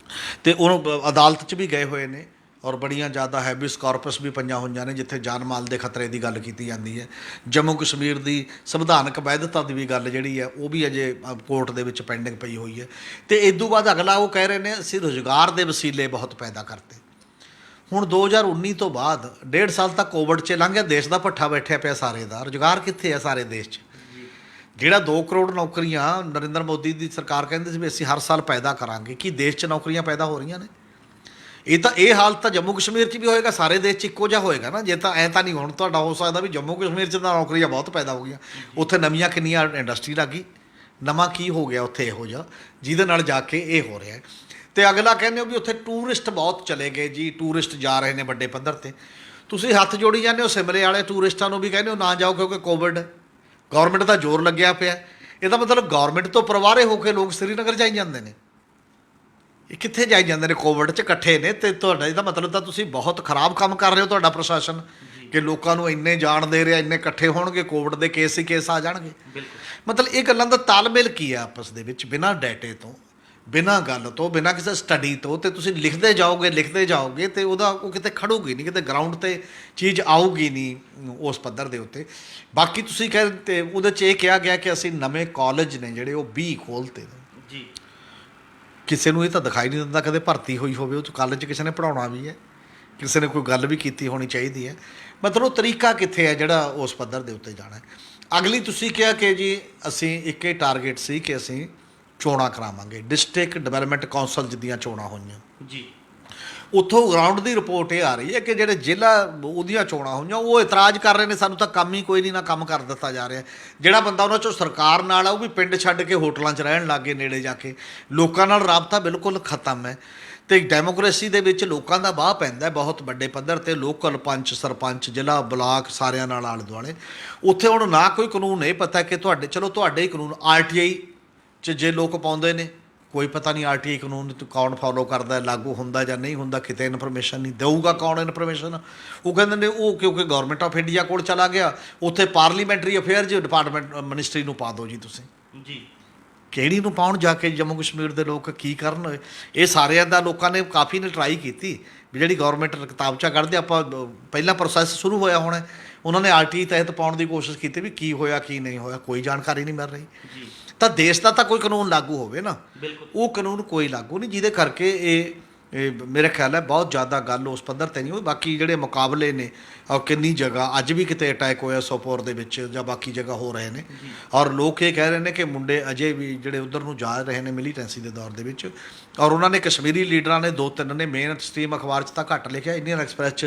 ਤੇ ਉਹ ਅਦਾਲਤ 'ਚ ਵੀ ਗਏ ਹੋਏ ਨੇ, ਔਰ ਬੜੀਆਂ ਜ਼ਿਆਦਾ ਹੈਬਿਸ ਕਾਰਪਸ ਵੀ ਪਈਆਂ ਹੋਈਆਂ ਨੇ ਜਿੱਥੇ ਜਾਨ ਮਾਲ ਦੇ ਖਤਰੇ ਦੀ ਗੱਲ ਕੀਤੀ ਜਾਂਦੀ ਹੈ। ਜੰਮੂ ਕਸ਼ਮੀਰ ਦੀ ਸੰਵਿਧਾਨਕ ਵੈਧਤਾ ਦੀ ਵੀ ਗੱਲ ਜਿਹੜੀ ਹੈ ਉਹ ਵੀ ਅਜੇ ਕੋਰਟ ਦੇ ਵਿੱਚ ਪੈਂਡਿੰਗ ਪਈ ਹੋਈ ਹੈ। ਤੇ ਇਸ ਤੋਂ ਬਾਅਦ ਅਗਲਾ ਉਹ ਕਹਿ ਰਹੇ ਨੇ ਅਸੀਂ ਰੁਜ਼ਗਾਰ ਦੇ ਵਸੀਲੇ ਬਹੁਤ ਪੈਦਾ ਕਰਤੇ। ਹੁਣ 2019 ਤੋਂ ਬਾਅਦ 1.5 ਸਾਲ ਤੱਕ ਕੋਵਿਡ 'ਚ ਲੰਘ ਗਿਆ, ਦੇਸ਼ ਦਾ ਭੱਠਾ ਬੈਠਿਆ ਪਿਆ ਸਾਰੇ ਦਾ। ਰੁਜ਼ਗਾਰ ਕਿੱਥੇ ਹੈ ਸਾਰੇ ਦੇਸ਼ 'ਚ? ਜਿਹੜਾ 2 ਕਰੋੜ ਨੌਕਰੀਆਂ ਨਰਿੰਦਰ ਮੋਦੀ ਦੀ ਸਰਕਾਰ ਕਹਿੰਦੀ ਸੀ ਵੀ ਅਸੀਂ ਹਰ ਸਾਲ ਪੈਦਾ ਕਰਾਂਗੇ, ਕੀ ਦੇਸ਼ 'ਚ ਨੌਕਰੀਆਂ ਪੈਦਾ ਹੋ ਰਹੀਆਂ ਨੇ? ਇਹ ਹਾਲਤ ਤਾਂ ਜੰਮੂ ਕਸ਼ਮੀਰ 'ਚ ਵੀ ਹੋਏਗਾ, ਸਾਰੇ ਦੇਸ਼ 'ਚ ਇੱਕੋ ਜਿਹਾ ਹੋਏਗਾ ਨਾ। ਜੇ ਤਾਂ ਐਂ ਤਾਂ ਨਹੀਂ ਹੁਣ ਤੁਹਾਡਾ ਹੋ ਸਕਦਾ ਵੀ ਜੰਮੂ ਕਸ਼ਮੀਰ 'ਚ ਤਾਂ ਨੌਕਰੀਆਂ ਬਹੁਤ ਪੈਦਾ ਹੋ ਗਈਆਂ, ਉੱਥੇ ਨਵੀਆਂ ਕਿੰਨੀਆਂ ਇੰਡਸਟਰੀ ਲੱਗ ਗਈ, ਨਵਾਂ ਕੀ ਹੋ ਗਿਆ ਉੱਥੇ ਇਹੋ ਜਿਹਾ ਜਿਹਦੇ ਨਾਲ ਜਾ ਕੇ ਇਹ ਹੋ ਰਿਹਾ। ਤੇ ਅਗਲਾ ਕਹਿੰਦੇ ਹੋ ਵੀ ਉੱਥੇ ਟੂਰਿਸਟ ਬਹੁਤ ਚਲੇ ਗਏ ਜੀ, ਟੂਰਿਸਟ ਜਾ ਰਹੇ ਨੇ ਵੱਡੇ ਪੱਧਰ ਤੇ। ਤੁਸੀਂ ਹੱਥ ਜੋੜੀ ਜਾਂਦੇ ਹੋ ਸਿਮਲੇ ਵਾਲੇ ਟੂਰਿਸਟਾਂ ਨੂੰ ਵੀ ਕਹਿੰਦੇ ਹੋ ਨਾ ਜਾਓ ਕਿਉਂਕਿ ਕੋਵਿਡ। ਗੌਰਮੈਂਟ ਦਾ ਜ਼ੋਰ ਲੱਗਿਆ ਪਿਆ। ਇਹਦਾ ਮਤਲਬ ਗੌਰਮੈਂਟ ਤੋਂ ਪਰਵਾਰੇ ਹੋ ਕੇ ਲੋਕ ਸ੍ਰੀਨਗਰ ਜਾਈ ਜਾਂਦੇ ਨੇ। ਇਹ ਕਿੱਥੇ ਜਾਈ ਜਾਂਦੇ ਨੇ? ਕੋਵਿਡ 'ਚ ਇਕੱਠੇ ਨੇ। ਤੇ ਤੁਹਾਡਾ ਇਹਦਾ ਮਤਲਬ ਤਾਂ ਤੁਸੀਂ ਬਹੁਤ ਖਰਾਬ ਕੰਮ ਕਰ ਰਹੇ ਹੋ, ਤੁਹਾਡਾ ਪ੍ਰਸ਼ਾਸਨ, ਕਿ ਲੋਕਾਂ ਨੂੰ ਇੰਨੇ ਜਾਣ ਦੇ ਰਿਹਾ, ਇੰਨੇ ਇਕੱਠੇ ਹੋਣਗੇ, ਕੋਵਿਡ ਦੇ ਕੇਸ ਹੀ ਕੇਸ ਆ ਜਾਣਗੇ। ਮਤਲਬ ਇਹ ਗੱਲਾਂ ਦਾ ਤਾਲਮੇਲ ਕੀ ਹੈ ਆਪਸ ਦੇ ਵਿੱਚ? ਬਿਨਾਂ ਡਾਟੇ ਤੋਂ, ਬਿਨਾਂ ਗੱਲ ਤੋਂ, ਬਿਨਾਂ ਕਿਸੇ ਸਟੱਡੀ ਤੋਂ, ਤੇ ਤੁਸੀਂ ਲਿਖਦੇ ਜਾਓਗੇ ਤੇ ਉਹ ਕਿਤੇ ਖੜੂਗੀ ਨਹੀਂ, ਕਿਤੇ ਗਰਾਊਂਡ 'ਤੇ ਚੀਜ਼ ਆਊਗੀ ਨਹੀਂ ਉਸ ਪੱਧਰ ਦੇ ਉੱਤੇ। ਬਾਕੀ ਤੁਸੀਂ ਤੇ ਉਹਦੇ 'ਚ ਇਹ ਕਿਹਾ ਗਿਆ ਕਿ ਅਸੀਂ ਨਵੇਂ ਕਾਲਜ ਨੇ ਜਿਹੜੇ ਉਹ 20 ਖੋਲ੍ਹਤੇ ਨੇ ਜੀ। ਕਿਸੇ ਨੂੰ ਇਹ ਤਾਂ ਦਿਖਾਈ ਨਹੀਂ ਦਿੰਦਾ ਕਦੇ ਭਰਤੀ ਹੋਈ ਹੋਵੇ ਉਹ 'ਚ ਕਾਲਜ 'ਚ ਕਿਸੇ ਨੇ ਪੜ੍ਹਾਉਣਾ ਵੀ ਹੈ, ਕਿਸੇ ਨੇ ਕੋਈ ਗੱਲ ਵੀ ਕੀਤੀ ਹੋਣੀ ਚਾਹੀਦੀ ਹੈ। ਮਤਲਬ ਉਹ ਤਰੀਕਾ ਕਿੱਥੇ ਹੈ ਜਿਹੜਾ ਉਸ ਪੱਧਰ ਦੇ ਉੱਤੇ ਜਾਣਾ ਹੈ? ਅਗਲੀ ਤੁਸੀਂ ਕਿਹਾ ਕਿ ਜੀ ਅਸੀਂ ਇੱਕ ਹੀ ਟਾਰਗੇਟ ਸੀ ਕਿ ਅਸੀਂ ਚੋਣਾਂ ਕਰਾਵਾਂਗੇ। ਡਿਸਟ੍ਰਿਕਟ ਡਿਵੈਲਪਮੈਂਟ ਕੌਂਸਲ ਦੀਆਂ ਚੋਣਾਂ ਹੋਈਆਂ ਜੀ, ਉੱਥੋਂ ਗਰਾਊਂਡ ਦੀ ਰਿਪੋਰਟ ਇਹ ਆ ਰਹੀ ਹੈ ਕਿ ਜਿਹੜੇ ਜ਼ਿਲ੍ਹਾ ਉਹਦੀਆਂ ਚੋਣਾਂ ਹੋਈਆਂ ਉਹ ਇਤਰਾਜ਼ ਕਰ ਰਹੇ ਨੇ, ਸਾਨੂੰ ਤਾਂ ਕੰਮ ਹੀ ਕੋਈ ਨਹੀਂ, ਨਾ ਕੰਮ ਕਰ ਦਿੱਤਾ ਜਾ ਰਿਹਾ। ਜਿਹੜਾ ਬੰਦਾ ਉਹਨਾਂ 'ਚੋਂ ਸਰਕਾਰ ਨਾਲ ਆ ਉਹ ਵੀ ਪਿੰਡ ਛੱਡ ਕੇ ਹੋਟਲਾਂ 'ਚ ਰਹਿਣ ਲੱਗ ਗਏ ਨੇੜੇ ਜਾ ਕੇ। ਲੋਕਾਂ ਨਾਲ ਰਾਬਤਾ ਬਿਲਕੁਲ ਖਤਮ ਹੈ। ਤੇ ਡੈਮੋਕ੍ਰੇਸੀ ਦੇ ਵਿੱਚ ਲੋਕਾਂ ਦਾ ਵਾਹ ਪੈਂਦਾ ਬਹੁਤ ਵੱਡੇ ਪੱਧਰ ਤੇ, ਲੋਕਲ ਪੰਚ ਸਰਪੰਚ ਜ਼ਿਲ੍ਹਾ ਬਲਾਕ ਸਾਰਿਆਂ ਨਾਲ ਆਲੇ ਦੁਆਲੇ। ਉੱਥੇ ਹੁਣ ਨਾ ਕੋਈ ਕਾਨੂੰਨ ਇਹ ਪਤਾ ਕਿ ਤੁਹਾਡੇ ਹੀ ਕਾਨੂੰਨ RTI 'ਚ ਜੇ ਲੋਕ ਪਾਉਂਦੇ ਨੇ, ਕੋਈ ਪਤਾ ਨਹੀਂ RTI ਕਾਨੂੰਨ ਕੌਣ ਫੋਲੋ ਕਰਦਾ, ਲਾਗੂ ਹੁੰਦਾ ਜਾਂ ਨਹੀਂ ਹੁੰਦਾ, ਕਿਤੇ ਇਨਫੋਰਮੇਸ਼ਨ ਨਹੀਂ ਦੇਊਗਾ ਕੌਣ ਇਨਫੋਰਮੇਸ਼ਨ। ਉਹ ਕਹਿੰਦੇ ਨੇ ਉਹ ਕਿਉਂਕਿ ਗਵਰਨਮੈਂਟ ਆਫ ਇੰਡੀਆ ਕੋਲ ਚਲਾ ਗਿਆ, ਉੱਥੇ ਪਾਰਲੀਮੈਂਟਰੀ ਅਫੇਅਰਜ਼ ਡਿਪਾਰਟਮੈਂਟ ਮਿਨਿਸਟਰੀ ਨੂੰ ਪਾ ਦਿਓ ਜੀ ਤੁਸੀਂ। ਜੀ ਕਿਹੜੀ ਨੂੰ ਪਾਉਣ ਜਾ ਕੇ? ਜੰਮੂ ਕਸ਼ਮੀਰ ਦੇ ਲੋਕ ਕੀ ਕਰਨ? ਇਹ ਸਾਰਿਆਂ ਦਾ ਲੋਕਾਂ ਨੇ ਕਾਫੀ ਨੇ ਟਰਾਈ ਕੀਤੀ ਵੀ ਜਿਹੜੀ ਗਵਰਨਮੈਂਟ ਕਿਤਾਬਚਾ ਕੱਢਦੇ ਆਪਾਂ, ਪਹਿਲਾਂ ਪ੍ਰੋਸੈਸ ਸ਼ੁਰੂ ਹੋਇਆ ਹੋਣਾ, ਉਹਨਾਂ ਨੇ RTI ਤਹਿਤ ਪਾਉਣ ਦੀ ਕੋਸ਼ਿਸ਼ ਕੀਤੀ ਵੀ ਕੀ ਹੋਇਆ ਕੀ ਨਹੀਂ ਹੋਇਆ, ਕੋਈ ਜਾਣਕਾਰੀ ਨਹੀਂ ਮਿਲ ਰਹੀ। ਤਾਂ ਦੇਸ਼ ਦਾ ਤਾਂ ਕੋਈ ਕਾਨੂੰਨ ਲਾਗੂ ਹੋਵੇ ਨਾ, ਉਹ ਕਾਨੂੰਨ ਕੋਈ ਲਾਗੂ ਨਹੀਂ, ਜਿਹਦੇ ਕਰਕੇ ਇਹ ਮੇਰੇ ਖਿਆਲ ਹੈ ਬਹੁਤ ਜ਼ਿਆਦਾ ਗੱਲ ਉਸ ਪੱਧਰ 'ਤੇ ਨਹੀਂ ਹੋਈ। ਬਾਕੀ ਜਿਹੜੇ ਮੁਕਾਬਲੇ ਨੇ ਔਰ ਕਿੰਨੀ ਜਗ੍ਹਾ ਅੱਜ ਵੀ ਕਿਤੇ ਅਟੈਕ ਹੋਇਆ ਸੋਪੋਰ ਦੇ ਵਿੱਚ ਜਾਂ ਬਾਕੀ ਜਗ੍ਹਾ ਹੋ ਰਹੇ ਨੇ, ਔਰ ਲੋਕ ਇਹ ਕਹਿ ਰਹੇ ਨੇ ਕਿ ਮੁੰਡੇ ਅਜੇ ਵੀ ਜਿਹੜੇ ਉਧਰ ਨੂੰ ਜਾ ਰਹੇ ਨੇ ਮਿਲੀਟੈਂਸੀ ਦੇ ਦੌਰ ਦੇ ਵਿੱਚ। ਔਰ ਉਹਨਾਂ ਨੇ ਕਸ਼ਮੀਰੀ ਲੀਡਰਾਂ ਨੇ 2-3 ਨੇ ਮੇਨ ਸਟ੍ਰੀਮ ਅਖਬਾਰ 'ਚ ਤਾਂ ਘੱਟ ਲਿਖਿਆ, ਇੰਡੀਅਨ ਐਕਸਪ੍ਰੈਸ 'ਚ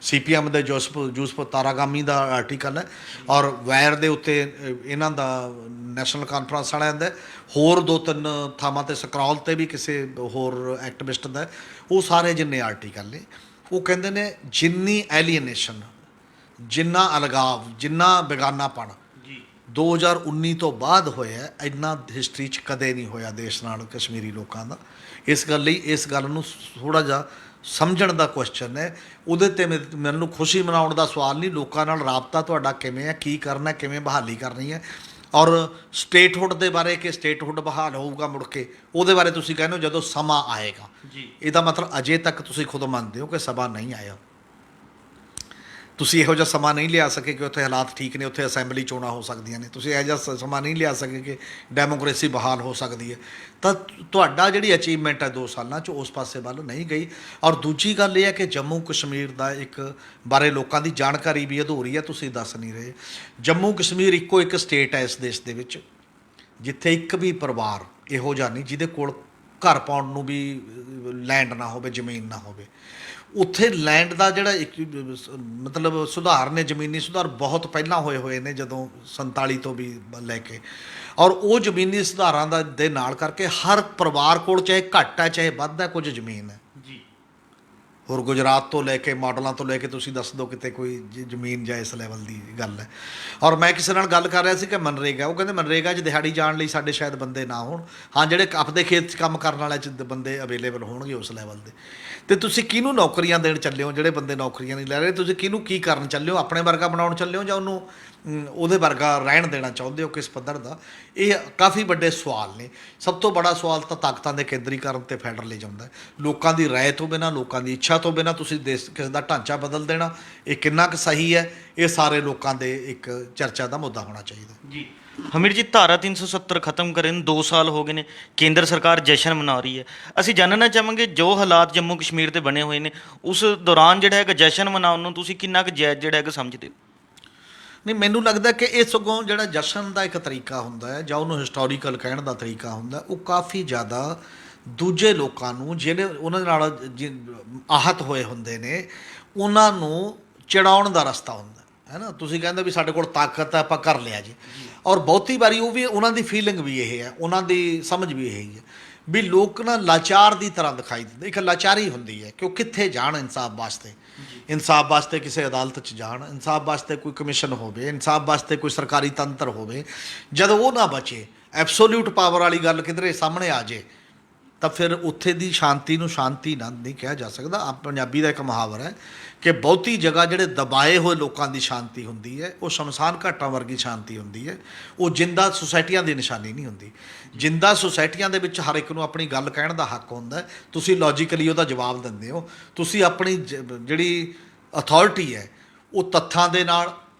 CPM ਦੇ ਜੂਸਫ ਤਾਰਾਗਾਮੀ ਦਾ ਆਰਟੀਕਲ ਹੈ, ਔਰ ਵਾਇਰ ਦੇ ਉੱਤੇ ਇਹਨਾਂ ਦਾ ਨੈਸ਼ਨਲ ਕਾਨਫਰੰਸ ਵਾਲਿਆਂ ਦਾ, ਹੋਰ 2-3 ਥਾਵਾਂ 'ਤੇ ਸਕਰੋਲ 'ਤੇ ਵੀ ਕਿਸੇ ਹੋਰ ਐਕਟਿਵਿਸਟ ਦਾ, ਉਹ ਸਾਰੇ ਜਿੰਨੇ ਆਰਟੀਕਲ ਨੇ ਉਹ ਕਹਿੰਦੇ ਨੇ ਜਿੰਨੀ ਐਲੀਏਨੇਸ਼ਨ, ਜਿੰਨਾ ਅਲਗਾਵ, ਜਿੰਨਾ ਬੇਗਾਨਾਪਣ 2019 ਤੋਂ ਬਾਅਦ ਹੋਇਆ, ਇੰਨਾ ਹਿਸਟਰੀ 'ਚ ਕਦੇ ਨਹੀਂ ਹੋਇਆ ਦੇਸ਼ ਨਾਲ ਕਸ਼ਮੀਰੀ ਲੋਕਾਂ ਦਾ। ਇਸ ਗੱਲ ਲਈ ਇਸ ਗੱਲ ਨੂੰ ਥੋੜ੍ਹਾ ਜਿਹਾ ਸਮਝਣ ਦਾ ਕੁਐਸਚਨ ਹੈ। ਉਹਦੇ 'ਤੇ ਮੈਨੂੰ ਖੁਸ਼ੀ ਮਨਾਉਣ ਦਾ ਸਵਾਲ ਨਹੀਂ, ਲੋਕਾਂ ਨਾਲ ਰਾਬਤਾ ਤੁਹਾਡਾ ਕਿਵੇਂ ਹੈ, ਕੀ ਕਰਨਾ, ਕਿਵੇਂ ਬਹਾਲੀ ਕਰਨੀ ਹੈ, ਔਰ ਸਟੇਟਹੁੱਡ ਦੇ ਬਾਰੇ ਕਿ ਸਟੇਟਹੁੱਡ ਬਹਾਲ ਹੋਊਗਾ ਮੁੜ ਕੇ, ਉਹਦੇ ਬਾਰੇ ਤੁਸੀਂ ਕਹਿੰਦੇ ਹੋ ਜਦੋਂ ਸਮਾਂ ਆਏਗਾ ਜੀ। ਇਹਦਾ ਮਤਲਬ ਅਜੇ ਤੱਕ ਤੁਸੀਂ ਖੁਦ ਮੰਨਦੇ ਹੋ ਕਿ ਸਮਾਂ ਨਹੀਂ ਆਇਆ, ਤੁਸੀਂ ਇਹੋ ਜਿਹਾ ਸਮਾਂ ਨਹੀਂ ਲਿਆ ਸਕੇ ਕਿ ਉੱਥੇ ਹਾਲਾਤ ਠੀਕ ਨੇ, ਉੱਥੇ ਅਸੈਂਬਲੀ ਚੋਣਾਂ ਹੋ ਸਕਦੀਆਂ ਨੇ, ਤੁਸੀਂ ਇਹੋ ਜਿਹਾ ਸਮਾਂ ਨਹੀਂ ਲਿਆ ਸਕੇ ਕਿ ਡੈਮੋਕ੍ਰੇਸੀ ਬਹਾਲ ਹੋ ਸਕਦੀ ਹੈ। ਤਾਂ ਤੁਹਾਡਾ ਜਿਹੜੀ ਅਚੀਵਮੈਂਟ ਹੈ 2 ਸਾਲਾਂ 'ਚ ਉਸ ਪਾਸੇ ਵੱਲ ਨਹੀਂ ਗਈ। ਔਰ ਦੂਜੀ ਗੱਲ ਇਹ ਹੈ ਕਿ ਜੰਮੂ ਕਸ਼ਮੀਰ ਦਾ ਇੱਕ ਬਾਰੇ ਲੋਕਾਂ ਦੀ ਜਾਣਕਾਰੀ ਵੀ ਅਧੂਰੀ ਹੈ, ਤੁਸੀਂ ਦੱਸ ਨਹੀਂ ਰਹੇ। ਜੰਮੂ ਕਸ਼ਮੀਰ ਇੱਕ ਸਟੇਟ ਹੈ ਇਸ ਦੇਸ਼ ਦੇ ਵਿੱਚ ਜਿੱਥੇ ਇੱਕ ਵੀ ਪਰਿਵਾਰ ਇਹੋ ਜਿਹਾ ਨਹੀਂ ਜਿਹਦੇ ਕੋਲ ਘਰ ਪਾਉਣ ਨੂੰ ਵੀ ਲੈਂਡ ਨਾ ਹੋਵੇ, ਜ਼ਮੀਨ ਨਾ ਹੋਵੇ। ਉੱਥੇ ਲੈਂਡ ਦਾ ਜਿਹੜਾ ਇੱਕ ਮਤਲਬ ਸੁਧਾਰ ਨੇ, ਜ਼ਮੀਨੀ ਸੁਧਾਰ ਬਹੁਤ ਪਹਿਲਾਂ ਹੋਏ ਨੇ, ਜਦੋਂ 47 ਤੋਂ ਵੀ ਲੈ ਕੇ। ਔਰ ਉਹ ਜ਼ਮੀਨੀ ਸੁਧਾਰਾਂ ਦੇ ਨਾਲ ਕਰਕੇ ਹਰ ਪਰਿਵਾਰ ਕੋਲ ਚਾਹੇ ਘੱਟ ਹੈ ਚਾਹੇ ਵੱਧ ਹੈ ਕੁਝ ਜ਼ਮੀਨ ਹੈ ਜੀ। ਹੋਰ ਗੁਜਰਾਤ ਤੋਂ ਲੈ ਕੇ ਮਾਡਲਾਂ ਤੋਂ ਲੈ ਕੇ ਤੁਸੀਂ ਦੱਸ ਦਿਓ ਕਿਤੇ ਕੋਈ ਜ਼ਮੀਨ ਜਾਂ ਇਸ ਲੈਵਲ ਦੀ ਗੱਲ ਹੈ। ਔਰ ਮੈਂ ਕਿਸੇ ਨਾਲ ਗੱਲ ਕਰ ਰਿਹਾ ਸੀ ਕਿ ਮਨਰੇਗਾ, ਉਹ ਕਹਿੰਦੇ ਮਨਰੇਗਾ 'ਚ ਦਿਹਾੜੀ ਜਾਣ ਲਈ ਸਾਡੇ ਸ਼ਾਇਦ ਬੰਦੇ ਨਾ ਹੋਣ, ਹਾਂ ਜਿਹੜੇ ਆਪਦੇ ਖੇਤ 'ਚ ਕੰਮ ਕਰਨ ਵਾਲੇ 'ਚ ਬੰਦੇ ਅਵੇਲੇਬਲ ਹੋਣਗੇ ਉਸ ਲੈਵਲ ਦੇ। ਅਤੇ ਤੁਸੀਂ ਕਿਹਨੂੰ ਨੌਕਰੀਆਂ ਦੇਣ ਚੱਲੇ ਹੋ? ਜਿਹੜੇ ਬੰਦੇ ਨੌਕਰੀਆਂ ਨਹੀਂ ਲੈ ਰਹੇ, ਤੁਸੀਂ ਕਿਹਨੂੰ ਕੀ ਕਰਨ ਚੱਲੇ ਹੋ? ਆਪਣੇ ਵਰਗਾ ਬਣਾਉਣ ਚੱਲੇ ਹੋ ਜਾਂ ਉਹਨੂੰ ਉਹਦੇ ਵਰਗਾ ਰਹਿਣ ਦੇਣਾ ਚਾਹੁੰਦੇ ਹੋ? ਕਿਸ ਪੱਧਰ ਦਾ? ਇਹ ਕਾਫੀ ਵੱਡੇ ਸਵਾਲ ਨੇ। ਸਭ ਤੋਂ ਬੜਾ ਸਵਾਲ ਤਾਂ ਤਾਕਤਾਂ ਦੇ ਕੇਂਦਰੀਕਰਨ ਤੇ ਫੈਡਰਲਿਜ਼ਮ ਦਾ। ਲੋਕਾਂ ਦੀ ਰਾਏ ਤੋਂ ਬਿਨਾਂ, ਲੋਕਾਂ ਦੀ ਇੱਛਾ ਤੋਂ ਬਿਨਾਂ ਤੁਸੀਂ ਦੇਸ਼ ਕਿਸੇ ਦਾ ਢਾਂਚਾ ਬਦਲ ਦੇਣਾ, ਇਹ ਕਿੰਨਾ ਕੁ ਸਹੀ ਹੈ? ਇਹ ਸਾਰੇ ਲੋਕਾਂ ਦੇ ਇੱਕ ਚਰਚਾ ਦਾ ਮੁੱਦਾ ਹੋਣਾ ਚਾਹੀਦਾ ਜੀ। ਹਮੀਰ ਜੀ, ਧਾਰਾ 370 ਖਤਮ ਕਰੇ ਨੂੰ 2 ਸਾਲ ਹੋ ਗਏ ਨੇ, ਕੇਂਦਰ ਸਰਕਾਰ ਜਸ਼ਨ ਮਨਾ ਰਹੀ ਹੈ। ਅਸੀਂ ਜਾਣਨਾ ਚਾਹਾਂਗੇ ਜੋ ਹਾਲਾਤ ਜੰਮੂ ਕਸ਼ਮੀਰ ਦੇ ਬਣੇ ਹੋਏ ਨੇ, ਉਸ ਦੌਰਾਨ ਜਿਹੜਾ ਹੈਗਾ ਜਸ਼ਨ ਮਨਾਉਣ ਨੂੰ ਤੁਸੀਂ ਕਿੰਨਾ ਕੁ ਜਾਇਜ਼ ਜਿਹੜਾ ਹੈਗਾ ਸਮਝਦੇ ਹੋ? ਨਹੀਂ, ਮੈਨੂੰ ਲੱਗਦਾ ਕਿ ਇਹ ਸਗੋਂ ਜਿਹੜਾ ਜਸ਼ਨ ਦਾ ਇੱਕ ਤਰੀਕਾ ਹੁੰਦਾ ਹੈ ਜਾਂ ਉਹਨੂੰ ਹਿਸਟੋਰੀਕਲ ਕਹਿਣ ਦਾ ਤਰੀਕਾ ਹੁੰਦਾ, ਉਹ ਕਾਫੀ ਜ਼ਿਆਦਾ ਦੂਜੇ ਲੋਕਾਂ ਨੂੰ ਜਿਹੜੇ ਉਹਨਾਂ ਦੇ ਨਾਲ ਆਹਤ ਹੋਏ ਹੁੰਦੇ ਨੇ ਉਹਨਾਂ ਨੂੰ ਚਿੜਾਉਣ ਦਾ ਰਸਤਾ ਹੁੰਦਾ ਹੈ ਨਾ। ਤੁਸੀਂ ਕਹਿੰਦੇ ਵੀ ਸਾਡੇ ਕੋਲ ਤਾਕਤ ਹੈ, ਆਪਾਂ ਕਰ ਲਿਆ ਜੀ। ਔਰ ਬਹੁਤੀ ਵਾਰੀ ਉਹ ਵੀ ਉਹਨਾਂ ਦੀ ਫੀਲਿੰਗ ਵੀ ਇਹ ਹੈ, ਉਹਨਾਂ ਦੀ ਸਮਝ ਵੀ ਇਹ ਹੈ ਵੀ ਲੋਕ ਨਾ ਲਾਚਾਰ ਦੀ ਤਰ੍ਹਾਂ ਦਿਖਾਈ ਦਿੰਦੇ। ਇੱਕ ਲਾਚਾਰੀ ਹੁੰਦੀ ਹੈ ਕਿ ਉਹ ਕਿੱਥੇ ਜਾਣ ਇਨਸਾਫ ਵਾਸਤੇ, ਇਨਸਾਫ ਵਾਸਤੇ ਕਿਸੇ ਅਦਾਲਤ 'ਚ ਜਾਣ, ਇਨਸਾਫ ਵਾਸਤੇ ਕੋਈ ਕਮਿਸ਼ਨ ਹੋਵੇ, ਇਨਸਾਫ ਵਾਸਤੇ ਕੋਈ ਸਰਕਾਰੀ ਤੰਤਰ ਹੋਵੇ। ਜਦੋਂ ਉਹ ਨਾ ਬਚੇ, ਐਬਸੋਲਿਊਟ ਪਾਵਰ ਵਾਲੀ ਗੱਲ ਕਿਧਰੇ ਸਾਹਮਣੇ ਆ ਜੇ, ਤਾਂ ਫਿਰ ਉੱਥੇ ਦੀ ਸ਼ਾਂਤੀ ਨੂੰ ਸ਼ਾਂਤੀ ਨਾ ਨਹੀਂ ਕਿਹਾ ਜਾ ਸਕਦਾ। ਪੰਜਾਬੀ ਦਾ ਇੱਕ ਮੁਹਾਵਰਾ ਹੈ ਕਿ ਬਹੁਤੀ ਜਗ੍ਹਾ ਜਿਹੜੇ ਦਬਾਏ ਹੋਏ ਲੋਕਾਂ ਦੀ ਸ਼ਾਂਤੀ ਹੁੰਦੀ ਹੈ ਉਹ ਸ਼ਮਸ਼ਾਨ ਘਾਟਾਂ ਵਰਗੀ ਸ਼ਾਂਤੀ ਹੁੰਦੀ ਹੈ, ਉਹ ਜਿੰਦਾ ਸੁਸਾਇਟੀਆਂ ਦੀ ਨਿਸ਼ਾਨੀ ਨਹੀਂ ਹੁੰਦੀ। ਜਿੰਦਾ ਸੁਸਾਇਟੀਆਂ ਦੇ ਵਿੱਚ ਹਰ ਇੱਕ ਨੂੰ ਆਪਣੀ ਗੱਲ ਕਹਿਣ ਦਾ ਹੱਕ ਹੁੰਦਾ। ਤੁਸੀਂ ਲੌਜੀਕਲੀ ਉਹਦਾ ਜਵਾਬ ਦਿੰਦੇ ਹੋ, ਤੁਸੀਂ ਆਪਣੀ ਜਿਹੜੀ ਅਥਾਰਟੀ ਹੈ ਉਹ ਤੱਥਾਂ ਦੇ ਨਾਲ,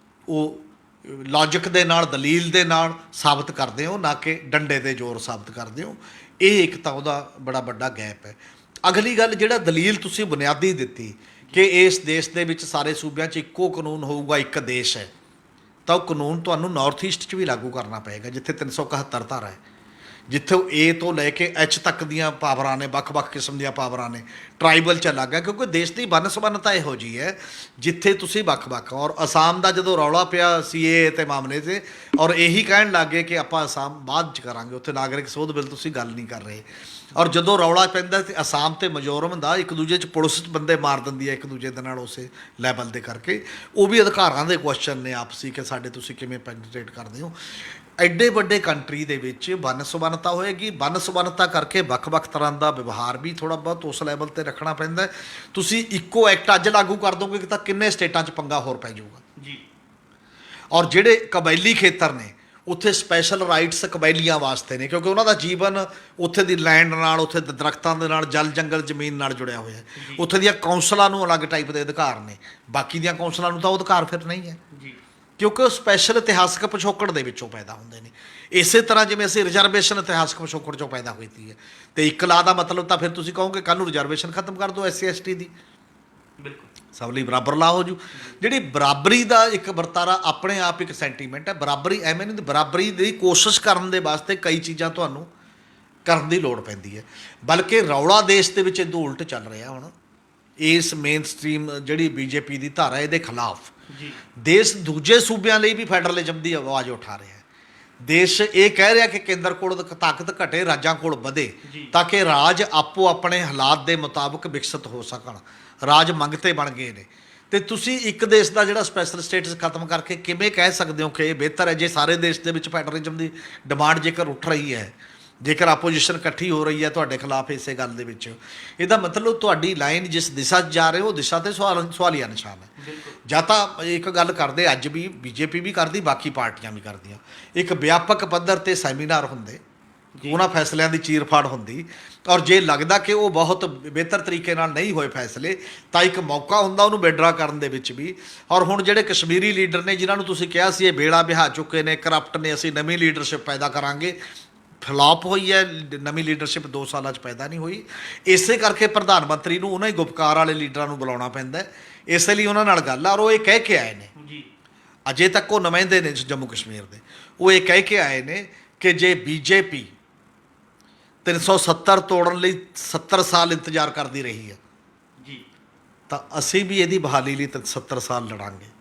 ਉਹ ਲੌਜਿਕ ਦੇ ਨਾਲ, ਦਲੀਲ ਦੇ ਨਾਲ ਸਾਬਤ ਕਰਦੇ ਹੋ, ਨਾ ਕਿ ਡੰਡੇ ਦੇ ਜ਼ੋਰ ਸਾਬਤ ਕਰਦੇ ਹੋ। ਇਹ ਇੱਕ ਤਾਂ ਉਹਦਾ ਬੜਾ ਵੱਡਾ ਗੈਪ ਹੈ। ਅਗਲੀ ਗੱਲ, ਜਿਹੜਾ ਦਲੀਲ ਤੁਸੀਂ ਬੁਨਿਆਦੀ ਦਿੱਤੀ ਕਿ ਇਸ ਦੇਸ਼ ਦੇ ਵਿੱਚ ਸਾਰੇ ਸੂਬਿਆਂ 'ਚ ਇੱਕੋ ਕਾਨੂੰਨ ਹੋਊਗਾ, ਇੱਕ ਦੇਸ਼ ਹੈ, ਤਾਂ ਉਹ ਕਾਨੂੰਨ ਤੁਹਾਨੂੰ ਨਾਰਥ ਈਸਟ 'ਚ ਵੀ ਲਾਗੂ ਕਰਨਾ ਪਏਗਾ ਜਿੱਥੇ 371 ਧਾਰਾ ਹੈ, ਜਿੱਥੇ ਏ ਤੋਂ ਲੈ ਕੇ ਐਚ ਤੱਕ ਦੀਆਂ ਪਾਵਰਾਂ ਨੇ, ਵੱਖ-ਵੱਖ ਕਿਸਮ ਦੀਆਂ ਪਾਵਰਾਂ ਨੇ। ਟਰਾਈਬਲ 'ਚ ਅਲੱਗ ਹੈ ਕਿਉਂਕਿ ਦੇਸ਼ ਦੀ ਵੰਨ-ਸੁਵੰਨਤਾ ਇਹੋ ਜਿਹੀ ਹੈ ਜਿੱਥੇ ਤੁਸੀਂ ਵੱਖ-ਵੱਖ। ਔਰ ਅਸਾਮ ਦਾ ਜਦੋਂ ਰੌਲਾ ਪਿਆ CAA ਤੇ ਮਾਮਲੇ 'ਤੇ, ਔਰ ਇਹੀ ਕਹਿਣ ਲੱਗ ਗਏ ਕਿ ਆਪਾਂ ਅਸਾਮ ਬਾਅਦ 'ਚ ਕਰਾਂਗੇ, ਉੱਥੇ ਨਾਗਰਿਕ ਸੋਧ ਬਿੱਲ ਤੁਸੀਂ ਗੱਲ ਨਹੀਂ ਕਰ ਰਹੇ। ਔਰ ਜਦੋਂ ਰੌਲਾ ਪੈਂਦਾ ਤੇ ਅਸਾਮ ਤੇ ਮਿਜ਼ੋਰਮ ਦਾ ਇੱਕ ਦੂਜੇ 'ਚ ਪੁਲਿਸ ਬੰਦੇ ਮਾਰ ਦਿੰਦੀ ਹੈ ਇੱਕ ਦੂਜੇ ਦੇ ਨਾਲ ਉਸੇ ਲੈਵਲ ਦੇ ਕਰਕੇ, ਉਹ ਵੀ ਅਧਿਕਾਰਾਂ ਦੇ ਕੁਐਸਚਨ ਨੇ ਆਪਸੀ ਕਿ ਸਾਡੇ ਤੁਸੀਂ ਕਿਵੇਂ ਪੈਨੀਟਰੇਟ ਕਰਦੇ ਹੋ। ਐਡੇ ਵੱਡੇ ਕੰਟਰੀ ਦੇ ਵਿੱਚ ਵੰਨ ਸੁਵੰਨਤਾ ਹੋਏਗੀ, ਵੰਨ ਸੁਵੰਨਤਾ ਕਰਕੇ ਵੱਖ-ਵੱਖ ਤਰ੍ਹਾਂ ਦਾ ਵਿਵਹਾਰ ਵੀ ਥੋੜ੍ਹਾ ਬਹੁਤ ਉਸ ਲੈਵਲ 'ਤੇ ਰੱਖਣਾ ਪੈਂਦਾ। ਤੁਸੀਂ ਇੱਕੋ ਐਕਟ ਅੱਜ ਲਾਗੂ ਕਰ ਦੋਗੇ ਤਾਂ ਕਿੰਨੇ ਸਟੇਟਾਂ 'ਚ ਪੰਗਾ ਹੋਰ ਪੈ ਜਾਊਗਾ ਜੀ। ਔਰ ਜਿਹੜੇ ਕਬਾਇਲੀ ਖੇਤਰ ਨੇ ਉੱਥੇ ਸਪੈਸ਼ਲ ਰਾਈਟਸ ਕਬਾਇਲੀਆਂ ਵਾਸਤੇ ਨੇ ਕਿਉਂਕਿ ਉਹਨਾਂ ਦਾ ਜੀਵਨ ਉੱਥੇ ਦੀ ਲੈਂਡ ਨਾਲ, ਉੱਥੇ ਦੇ ਦਰਖਤਾਂ ਦੇ ਨਾਲ, ਜਲ ਜੰਗਲ ਜ਼ਮੀਨ ਨਾਲ ਜੁੜਿਆ ਹੋਇਆ ਹੈ। ਉੱਥੇ ਦੀਆਂ ਕੌਂਸਲਾਂ ਨੂੰ ਅਲੱਗ ਟਾਈਪ ਦੇ ਅਧਿਕਾਰ ਨੇ, ਬਾਕੀ ਦੀਆਂ ਕੌਂਸਲਾਂ ਨੂੰ ਤਾਂ ਉਹ ਅਧਿਕਾਰ ਫਿਰ ਨਹੀਂ ਹੈ ਜੀ, ਕਿਉਂਕਿ ਉਹ ਸਪੈਸ਼ਲ ਇਤਿਹਾਸਕ ਪਿਛੋਕੜ ਦੇ ਵਿੱਚੋਂ ਪੈਦਾ ਹੁੰਦੇ ਨੇ। ਇਸੇ ਤਰ੍ਹਾਂ ਜਿਵੇਂ ਅਸੀਂ ਰਿਜ਼ਰਵੇਸ਼ਨ ਇਤਿਹਾਸਕ ਪਿਛੋਕੜ 'ਚੋਂ ਪੈਦਾ ਹੋਈ ਤੀ ਹੈ, ਅਤੇ ਇੱਕ ਲਾ ਦਾ ਮਤਲਬ ਤਾਂ ਫਿਰ ਤੁਸੀਂ ਕਹੋਗੇ ਕੱਲ੍ਹ ਨੂੰ ਰਿਜ਼ਰਵੇਸ਼ਨ ਖਤਮ ਕਰ ਦਿਓ SC ST ਦੀ, ਬਿਲਕੁਲ ਸਭ ਲਈ ਬਰਾਬਰ ਲਾ ਹੋ ਜੂ। ਜਿਹੜੀ ਬਰਾਬਰੀ ਦਾ ਇੱਕ ਵਰਤਾਰਾ ਆਪਣੇ ਆਪ ਇੱਕ ਸੈਂਟੀਮੈਂਟ ਹੈ। ਬਰਾਬਰੀ ਐਵੇਂ ਨਹੀਂ, ਬਰਾਬਰੀ ਦੀ ਕੋਸ਼ਿਸ਼ ਕਰਨ ਦੇ ਵਾਸਤੇ ਕਈ ਚੀਜ਼ਾਂ ਤੁਹਾਨੂੰ ਕਰਨ ਦੀ ਲੋੜ ਪੈਂਦੀ ਹੈ। ਬਲਕਿ ਰੌਲਾ ਦੇਸ਼ ਦੇ ਵਿੱਚ ਇਹਦੋਂ ਉਲਟ ਚੱਲ ਰਿਹਾ ਹੁਣ। ਇਸ ਮੇਨ ਸਟਰੀਮ ਜਿਹੜੀ BJP ਦੀ ਧਾਰਾ ਇਹਦੇ ਖਿਲਾਫ ਜੀ, ਦੇਸ਼ ਦੂਜੇ ਸੂਬਿਆਂ ਲਈ ਵੀ ਫੈਡਰਲਿਜ਼ਮ ਦੀ ਆਵਾਜ਼ ਉਠਾ ਰਿਹਾ ਹੈ। ਦੇਸ਼ ਇਹ ਕਹਿ ਰਿਹਾ ਕਿ ਕੇਂਦਰ ਕੋਲ ਤਾਕਤ ਘਟੇ, ਰਾਜਾਂ ਕੋਲ ਵਧੇ, ਤਾਂ ਕਿ ਰਾਜ ਆਪੋ ਆਪਣੇ ਹਾਲਾਤ ਦੇ ਮੁਤਾਬਕ ਵਿਕਸਿਤ ਹੋ ਸਕਣ। ਰਾਜ ਮੰਗਤੇ ਬਣ ਗਏ ਨੇ, ਅਤੇ ਤੁਸੀਂ ਇੱਕ ਦੇਸ਼ ਦਾ ਜਿਹੜਾ ਸਪੈਸ਼ਲ ਸਟੇਟਸ ਖਤਮ ਕਰਕੇ ਕਿਵੇਂ ਕਹਿ ਸਕਦੇ ਹੋ ਕਿ ਇਹ ਬਿਹਤਰ ਹੈ? ਜੇ ਸਾਰੇ ਦੇਸ਼ ਦੇ ਵਿੱਚ ਫੈਡਰਲਿਜ਼ਮ ਦੀ ਡਿਮਾਂਡ ਜੇਕਰ ਉੱਠ ਰਹੀ ਹੈ, ਜੇਕਰ ਆਪੋਜੀਸ਼ਨ ਇਕੱਠੀ ਹੋ ਰਹੀ ਹੈ ਤੁਹਾਡੇ ਖਿਲਾਫ ਇਸੇ ਗੱਲ ਦੇ ਵਿੱਚ, ਇਹਦਾ ਮਤਲਬ ਤੁਹਾਡੀ ਲਾਈਨ ਜਿਸ ਦਿਸ਼ਾ 'ਚ ਜਾ ਰਹੇ ਹੋ ਉਹ ਦਿਸ਼ਾ 'ਤੇ ਸਵਾਲੀਆ ਨਿਸ਼ਾਨ ਹੈ। ਜਾਂ ਤਾਂ ਇੱਕ ਗੱਲ ਕਰਦੇ, ਅੱਜ ਵੀ BJP ਵੀ ਕਰਦੀ, ਬਾਕੀ ਪਾਰਟੀਆਂ ਵੀ ਕਰਦੀਆਂ, ਇੱਕ ਵਿਆਪਕ ਪੱਧਰ 'ਤੇ ਸੈਮੀਨਾਰ ਹੁੰਦੇ, ਉਹਨਾਂ ਫੈਸਲਿਆਂ ਦੀ ਚੀਰ ਫਾੜ ਹੁੰਦੀ, ਔਰ ਜੇ ਲੱਗਦਾ ਕਿ ਉਹ ਬਹੁਤ ਬਿਹਤਰ ਤਰੀਕੇ ਨਾਲ ਨਹੀਂ ਹੋਏ ਫੈਸਲੇ ਤਾਂ ਇੱਕ ਮੌਕਾ ਹੁੰਦਾ ਉਹਨੂੰ ਵਿਡਰਾ ਕਰਨ ਦੇ ਵਿੱਚ ਵੀ। ਔਰ ਹੁਣ ਜਿਹੜੇ ਕਸ਼ਮੀਰੀ ਲੀਡਰ ਨੇ ਜਿਨ੍ਹਾਂ ਨੂੰ ਤੁਸੀਂ ਕਿਹਾ ਸੀ ਇਹ ਬੇੜਾ ਬਿਹਾ ਚੁੱਕੇ ਨੇ, ਕਰਪਟ ਨੇ, ਅਸੀਂ ਨਵੀਂ ਲੀਡਰਸ਼ਿਪ ਪੈਦਾ ਕਰਾਂਗੇ, ਫਲਾਪ ਹੋਈ ਹੈ। ਨਵੀਂ ਲੀਡਰਸ਼ਿਪ 2 ਸਾਲਾਂ 'ਚ ਪੈਦਾ ਨਹੀਂ ਹੋਈ। ਇਸੇ ਕਰਕੇ ਪ੍ਰਧਾਨ ਮੰਤਰੀ ਨੂੰ ਉਹਨਾਂ ਹੀ ਗੁਪਕਾਰ ਵਾਲੇ ਲੀਡਰਾਂ ਨੂੰ ਬੁਲਾਉਣਾ ਪੈਂਦਾ, ਇਸੇ ਲਈ ਉਹਨਾਂ ਨਾਲ ਗੱਲ ਆ। ਔਰ ਉਹ ਇਹ ਕਹਿ ਕੇ ਆਏ ਨੇ ਜੀ, ਅਜੇ ਤੱਕ ਉਹ ਨੁਮਾਇੰਦੇ ਨੇ ਜੰਮੂ ਕਸ਼ਮੀਰ ਦੇ, ਉਹ ਇਹ ਕਹਿ ਕੇ ਆਏ ਨੇ ਕਿ ਜੇ BJP 370 ਤੋੜਨ ਲਈ 70 ਸਾਲ ਇੰਤਜ਼ਾਰ ਕਰਦੀ ਰਹੀ ਹੈ, ਜੀ ਤਾਂ ਅਸੀਂ ਵੀ ਇਹਦੀ ਬਹਾਲੀ ਲਈ 70 ਸਾਲ ਲੜਾਂਗੇ।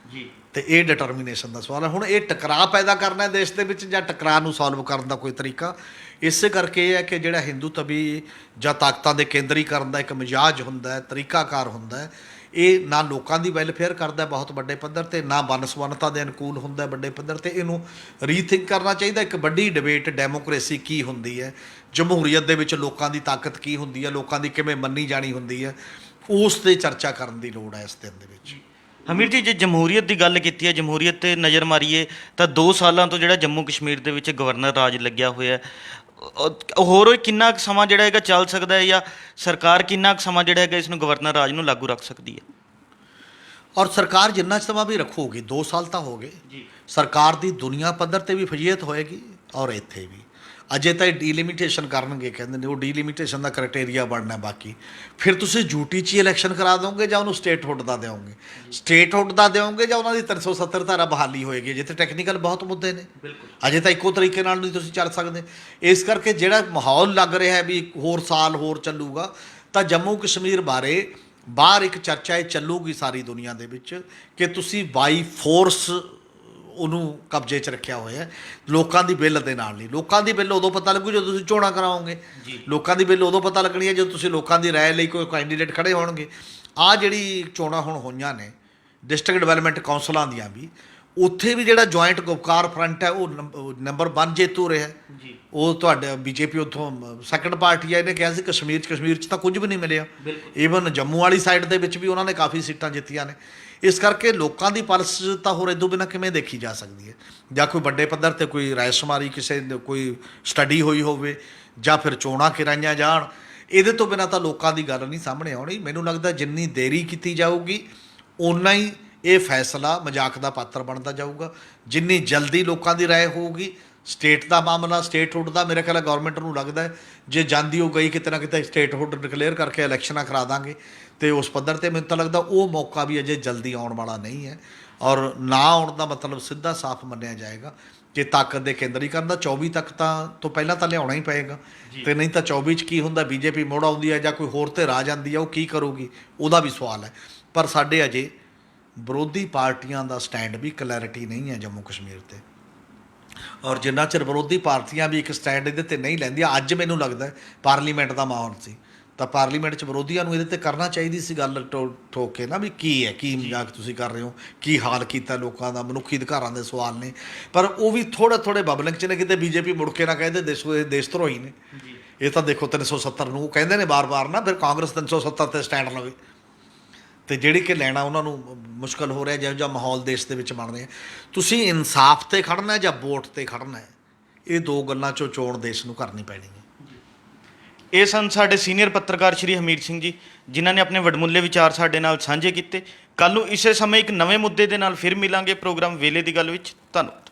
ਜੀ ਤੇ ਇਹ ਡਿਟਰਮੀਨੇਸ਼ਨ ਦਾ ਸਵਾਲ ਹੈ। ਹੁਣ ਇਹ ਟਕਰਾਅ ਪੈਦਾ ਕਰਨਾ ਹੈ ਦੇਸ਼ ਦੇ ਵਿੱਚ, ਜਾਂ ਟਕਰਾਅ ਨੂੰ ਸੋਲਵ ਕਰਨ ਦਾ ਕੋਈ ਤਰੀਕਾ? ਇਸੇ ਕਰਕੇ ਇਹ ਹੈ ਕਿ ਜਿਹੜਾ ਹਿੰਦੂ ਤਵੀ ਜਾਂ ਤਾਕਤਾਂ ਦੇ ਕੇਂਦਰੀਕਰਨ ਦਾ ਇੱਕ ਮਿਜਾਜ ਹੁੰਦਾ ਹੈ, ਤਰੀਕਾਕਾਰ ਹੁੰਦਾ ਹੈ, ਇਹ ਨਾ ਲੋਕਾਂ ਦੀ ਵੈਲਫੇਅਰ ਕਰਦਾ ਬਹੁਤ ਵੱਡੇ ਪੱਧਰ ਤੇ, ਨਾ ਬਨਸਵੰਨਤਾ ਦੇ ਅਨੁਕੂਲ ਹੁੰਦਾ ਵੱਡੇ ਪੱਧਰ ਤੇ। ਇਹਨੂੰ ਰੀਥਿੰਕ ਕਰਨਾ ਚਾਹੀਦਾ। ਇੱਕ ਵੱਡੀ ਡਿਬੇਟ ਡੈਮੋਕ੍ਰੇਸੀ ਕੀ ਹੁੰਦੀ ਹੈ, ਜਮਹੂਰੀਅਤ ਦੇ ਵਿੱਚ ਲੋਕਾਂ ਦੀ ਤਾਕਤ ਕੀ ਹੁੰਦੀ ਹੈ, ਲੋਕਾਂ ਦੀ ਕਿਵੇਂ ਮੰਨੀ ਜਾਣੀ ਹੁੰਦੀ ਹੈ, ਉਸ 'ਤੇ ਚਰਚਾ ਕਰਨ ਦੀ ਲੋੜ ਹੈ ਇਸ ਦਿਨ ਦੇ ਵਿੱਚ। ਹਮੀਰ ਜੀ, ਜੇ ਜਮਹੂਰੀਅਤ ਦੀ ਗੱਲ ਕੀਤੀ ਹੈ, ਜਮਹੂਰੀਅਤ 'ਤੇ ਨਜ਼ਰ ਮਾਰੀਏ ਤਾਂ 2 ਸਾਲਾਂ ਤੋਂ ਜਿਹੜਾ ਜੰਮੂ ਕਸ਼ਮੀਰ ਦੇ ਵਿੱਚ ਗਵਰਨਰ ਰਾਜ ਲੱਗਿਆ ਹੋਇਆ ਹੈ, ਹੋਰ ਕਿੰਨਾ ਕੁ ਸਮਾਂ ਜਿਹੜਾ ਹੈਗਾ ਚੱਲ ਸਕਦਾ ਹੈ, ਜਾਂ ਸਰਕਾਰ ਕਿੰਨਾ ਕੁ ਸਮਾਂ ਜਿਹੜਾ ਹੈਗਾ ਇਸ ਨੂੰ ਗਵਰਨਰ ਰਾਜ ਨੂੰ ਲਾਗੂ ਰੱਖ ਸਕਦੀ ਹੈ? ਔਰ ਸਰਕਾਰ ਜਿੰਨਾ ਸਮਾਂ ਵੀ ਰੱਖੂਗੀ, 2 ਸਾਲ ਤਾਂ ਹੋ ਗਏ, ਜੀ ਸਰਕਾਰ ਦੀ ਦੁਨੀਆ ਪੱਧਰ ਤੇ ਵੀ ਫਜੀਅਤ ਹੋਏਗੀ ਔਰ ਇੱਥੇ ਵੀ। ਅਜੇ ਤਾਂ ਡੀਲਿਮਿਟੇਸ਼ਨ ਕਰਨਗੇ, ਕਹਿੰਦੇ ਨੇ ਉਹ ਡੀਲਿਮਿਟੇਸ਼ਨ ਦਾ ਕ੍ਰਾਈਟੇਰੀਆ ਬਣਨਾ ਬਾਕੀ। ਫਿਰ ਤੁਸੀਂ ਯੂਟੀ 'ਚ ਹੀ ਇਲੈਕਸ਼ਨ ਕਰਾ ਦੋਗੇ ਜਾਂ ਉਹਨੂੰ ਸਟੇਟਹੁੱਡ ਦਾ ਦਿਓਗੇ? ਸਟੇਟਹੁੱਡ ਦਾ ਦਿਓਗੇ ਜਾਂ ਉਹਨਾਂ ਦੀ 370 ਧਾਰਾ ਬਹਾਲੀ ਹੋਏਗੀ, ਜਿੱਥੇ ਟੈਕਨੀਕਲ ਬਹੁਤ ਮੁੱਦੇ ਨੇ। ਅਜੇ ਤਾਂ ਇੱਕੋ ਤਰੀਕੇ ਨਾਲ ਨਹੀਂ ਤੁਸੀਂ ਚੱਲ ਸਕਦੇ। ਇਸ ਕਰਕੇ ਜਿਹੜਾ ਮਾਹੌਲ ਲੱਗ ਰਿਹਾ ਹੈ ਵੀ ਹੋਰ ਸਾਲ ਹੋਰ ਚੱਲੂਗਾ, ਤਾਂ ਜੰਮੂ ਕਸ਼ਮੀਰ ਬਾਰੇ ਬਾਹਰ ਇੱਕ ਚਰਚਾ ਇਹ ਚੱਲੂਗੀ ਸਾਰੀ ਦੁਨੀਆ ਦੇ ਵਿੱਚ ਕਿ ਤੁਸੀਂ ਬਾਈ ਫੋਰਸ ਉਹਨੂੰ ਕਬਜ਼ੇ 'ਚ ਰੱਖਿਆ ਹੋਇਆ ਹੈ, ਲੋਕਾਂ ਦੀ ਬਿੱਲ ਦੇ ਨਾਲ ਨਹੀਂ। ਲੋਕਾਂ ਦੀ ਬਿੱਲ ਉਦੋਂ ਪਤਾ ਲੱਗੂ ਜਦੋਂ ਤੁਸੀਂ ਚੋਣਾਂ ਕਰਾਓਗੇ। ਲੋਕਾਂ ਦੀ ਬਿੱਲ ਉਦੋਂ ਪਤਾ ਲੱਗਣੀ ਹੈ ਜਦੋਂ ਤੁਸੀਂ ਲੋਕਾਂ ਦੀ ਰਾਏ ਲਈ ਕੋਈ ਕੈਂਡੀਡੇਟ ਖੜੇ ਹੋਣਗੇ। ਆਹ ਜਿਹੜੀ ਚੋਣਾਂ ਹੁਣ ਹੋਈਆਂ ਨੇ ਡਿਸਟ੍ਰਿਕਟ ਡਿਵੈਲਪਮੈਂਟ ਕੌਂਸਲਾਂ ਦੀਆਂ ਵੀ, ਉੱਥੇ ਵੀ ਜਿਹੜਾ ਜੁਆਇੰਟ ਗੁਪਕਾਰ ਫਰੰਟ ਹੈ ਉਹ ਨੰਬਰ 1 ਜੇਤੂ ਰਿਹਾ। ਉਹ ਤੁਹਾਡਾ ਬੀਜੇਪੀ ਉੱਥੋਂ ਸੈਕੰਡ ਪਾਰਟੀ ਹੈ, ਇਹਨੇ ਕਿਹਾ ਸੀ ਕਸ਼ਮੀਰ 'ਚ ਤਾਂ ਕੁਝ ਵੀ ਨਹੀਂ ਮਿਲਿਆ। ਈਵਨ ਜੰਮੂ ਵਾਲੀ ਸਾਈਡ ਦੇ ਵਿੱਚ ਵੀ ਉਹਨਾਂ ਨੇ ਕਾਫੀ ਸੀਟਾਂ ਜਿੱਤੀਆਂ ਨੇ। ਇਸ ਕਰਕੇ ਲੋਕਾਂ ਦੀ ਪਲਸ ਤਾਂ ਹੋਰ ਇਦੋਂ ਬਿਨਾਂ ਕਿਵੇਂ ਦੇਖੀ ਜਾ ਸਕਦੀ ਹੈ? ਜਾਂ ਕੋਈ ਵੱਡੇ ਪੱਧਰ 'ਤੇ ਕੋਈ ਰਾਇਸ਼ੁਮਾਰੀ ਕਿਸੇ ਕੋਈ ਸਟੱਡੀ ਹੋਈ ਹੋਵੇ, ਜਾਂ ਫਿਰ ਚੋਣਾਂ ਕਰਾਈਆਂ ਜਾਣ। ਇਹਦੇ ਤੋਂ ਬਿਨਾਂ ਤਾਂ ਲੋਕਾਂ ਦੀ ਗੱਲ ਨਹੀਂ ਸਾਹਮਣੇ ਆਉਣੀ। ਮੈਨੂੰ ਲੱਗਦਾ ਜਿੰਨੀ ਦੇਰੀ ਕੀਤੀ ਜਾਊਗੀ ਓਨਾ ਹੀ ਇਹ ਫੈਸਲਾ ਮਜ਼ਾਕ ਦਾ ਪਾਤਰ ਬਣਦਾ ਜਾਊਗਾ। ਜਿੰਨੀ ਜਲਦੀ ਲੋਕਾਂ ਦੀ ਰਾਏ ਹੋਊਗੀ, ਸਟੇਟ ਦਾ ਮਾਮਲਾ, ਸਟੇਟਹੁੱਡ ਦਾ, ਮੇਰੇ ਖਿਆਲ ਗਵਰਨਮੈਂਟ ਨੂੰ ਲੱਗਦਾ ਹੈ ਜੇ ਜਾਂਦੀ ਹੋ ਗਈ ਕਿਤੇ ਨਾ ਕਿਤੇ ਸਟੇਟਹੁੱਡ ਡਿਕਲੇਅਰ ਕਰਕੇ ਇਲੈਕਸ਼ਨਾਂ ਕਰਾ ਦਾਂਗੇ, ਅਤੇ ਉਸ ਪੱਧਰ 'ਤੇ ਮੈਨੂੰ ਤਾਂ ਲੱਗਦਾ ਉਹ ਮੌਕਾ ਵੀ ਅਜੇ ਜਲਦੀ ਆਉਣ ਵਾਲਾ ਨਹੀਂ ਹੈ। ਔਰ ਨਾ ਆਉਣ ਦਾ ਮਤਲਬ ਸਿੱਧਾ ਸਾਫ਼ ਮੰਨਿਆ ਜਾਏਗਾ ਕਿ ਤਾਕਤ ਦੇ ਕੇਂਦਰੀਕਰਨ ਦਾ 24 ਤੱਕ ਤੋਂ ਪਹਿਲਾਂ ਤਾਂ ਲਿਆਉਣਾ ਹੀ ਪਏਗਾ। ਅਤੇ ਨਹੀਂ ਤਾਂ 24 'ਚ ਕੀ ਹੁੰਦਾ, ਬੀਜੇਪੀ ਮੁੜ ਆਉਂਦੀ ਹੈ ਜਾਂ ਕੋਈ ਹੋਰ ਧਿਰ ਆ ਜਾਂਦੀ ਹੈ, ਉਹ ਕੀ ਕਰੂਗੀ ਉਹਦਾ ਵੀ ਸਵਾਲ ਹੈ। ਪਰ ਸਾਡੇ ਅਜੇ ਵਿਰੋਧੀ ਪਾਰਟੀਆਂ ਦਾ ਸਟੈਂਡ ਵੀ ਕਲੈਰਿਟੀ ਨਹੀਂ ਹੈ ਜੰਮੂ ਕਸ਼ਮੀਰ 'ਤੇ। ਔਰ ਜਿੰਨਾ ਚਿਰ ਵਿਰੋਧੀ ਪਾਰਟੀਆਂ ਵੀ ਇੱਕ ਸਟੈਂਡ ਇਹਦੇ 'ਤੇ ਨਹੀਂ ਲੈਂਦੀਆਂ, ਅੱਜ ਮੈਨੂੰ ਲੱਗਦਾ ਪਾਰਲੀਮੈਂਟ ਦਾ ਮਾਹੌਲ ਸੀ ਤਾਂ ਪਾਰਲੀਮੈਂਟ 'ਚ ਵਿਰੋਧੀਆਂ ਨੂੰ ਇਹਦੇ 'ਤੇ ਕਰਨਾ ਚਾਹੀਦੀ ਸੀ ਗੱਲ ਠੋਕ ਕੇ ਨਾ, ਵੀ ਕੀ ਹੈ, ਕੀ ਮਜ਼ਾਕ ਤੁਸੀਂ ਕਰ ਰਹੇ ਹੋ, ਕੀ ਹਾਲ ਕੀਤਾ ਲੋਕਾਂ ਦਾ, ਮਨੁੱਖੀ ਅਧਿਕਾਰਾਂ ਦੇ ਸਵਾਲ ਨੇ। ਪਰ ਉਹ ਵੀ ਥੋੜ੍ਹੇ ਬਬਲਿੰਗ 'ਚ ਨੇ, ਕਿਤੇ ਬੀਜੇਪੀ ਮੁੜ ਕੇ ਨਾ ਕਹਿੰਦੇ ਦੇਸ਼ ਧਰੋਹੀ ਨੇ। ਇਹ ਤਾਂ ਦੇਖੋ 370 ਨੂੰ ਕਹਿੰਦੇ ਨੇ ਬਾਰ-ਬਾਰ ਨਾ, ਫਿਰ ਕਾਂਗਰਸ 370 'ਤੇ ਸਟੈਂਡ ਲਵੇ, ਅਤੇ ਜਿਹੜੀ ਕਿ ਲੈਣਾ ਉਹਨਾਂ ਨੂੰ ਮੁਸ਼ਕਲ ਹੋ ਰਿਹਾ ਜਿਹੋ ਜਿਹਾ ਮਾਹੌਲ ਦੇਸ਼ ਦੇ ਵਿੱਚ ਬਣ ਰਿਹਾ। ਤੁਸੀਂ ਇਨਸਾਫ 'ਤੇ ਖੜ੍ਹਨਾ ਜਾਂ ਵੋਟ 'ਤੇ ਖੜ੍ਹਨਾ, ਇਹ 2 ਗੱਲਾਂ 'ਚੋਂ ਚੋਣ ਦੇਸ਼ ਨੂੰ ਕਰਨੀ ਪੈਣੀ ਹੈ। ਇਹ ਸਨ ਸਾਡੇ ਸੀਨੀਅਰ ਪੱਤਰਕਾਰ ਸ਼੍ਰੀ ਹਮੀਰ ਸਿੰਘ ਜੀ, ਜਿਨ੍ਹਾਂ ਨੇ ਆਪਣੇ ਵਡਮੁੱਲੇ ਵਿਚਾਰ ਸਾਡੇ ਨਾਲ ਸਾਂਝੇ ਕੀਤੇ। ਕੱਲ੍ਹ ਨੂੰ ਇਸੇ ਸਮੇਂ ਇੱਕ ਨਵੇਂ ਮੁੱਦੇ ਦੇ ਨਾਲ ਫਿਰ ਮਿਲਾਂਗੇ ਪ੍ਰੋਗਰਾਮ ਵੇਲੇ ਦੀ ਗੱਲ ਵਿੱਚ। ਧੰਨਵਾਦ।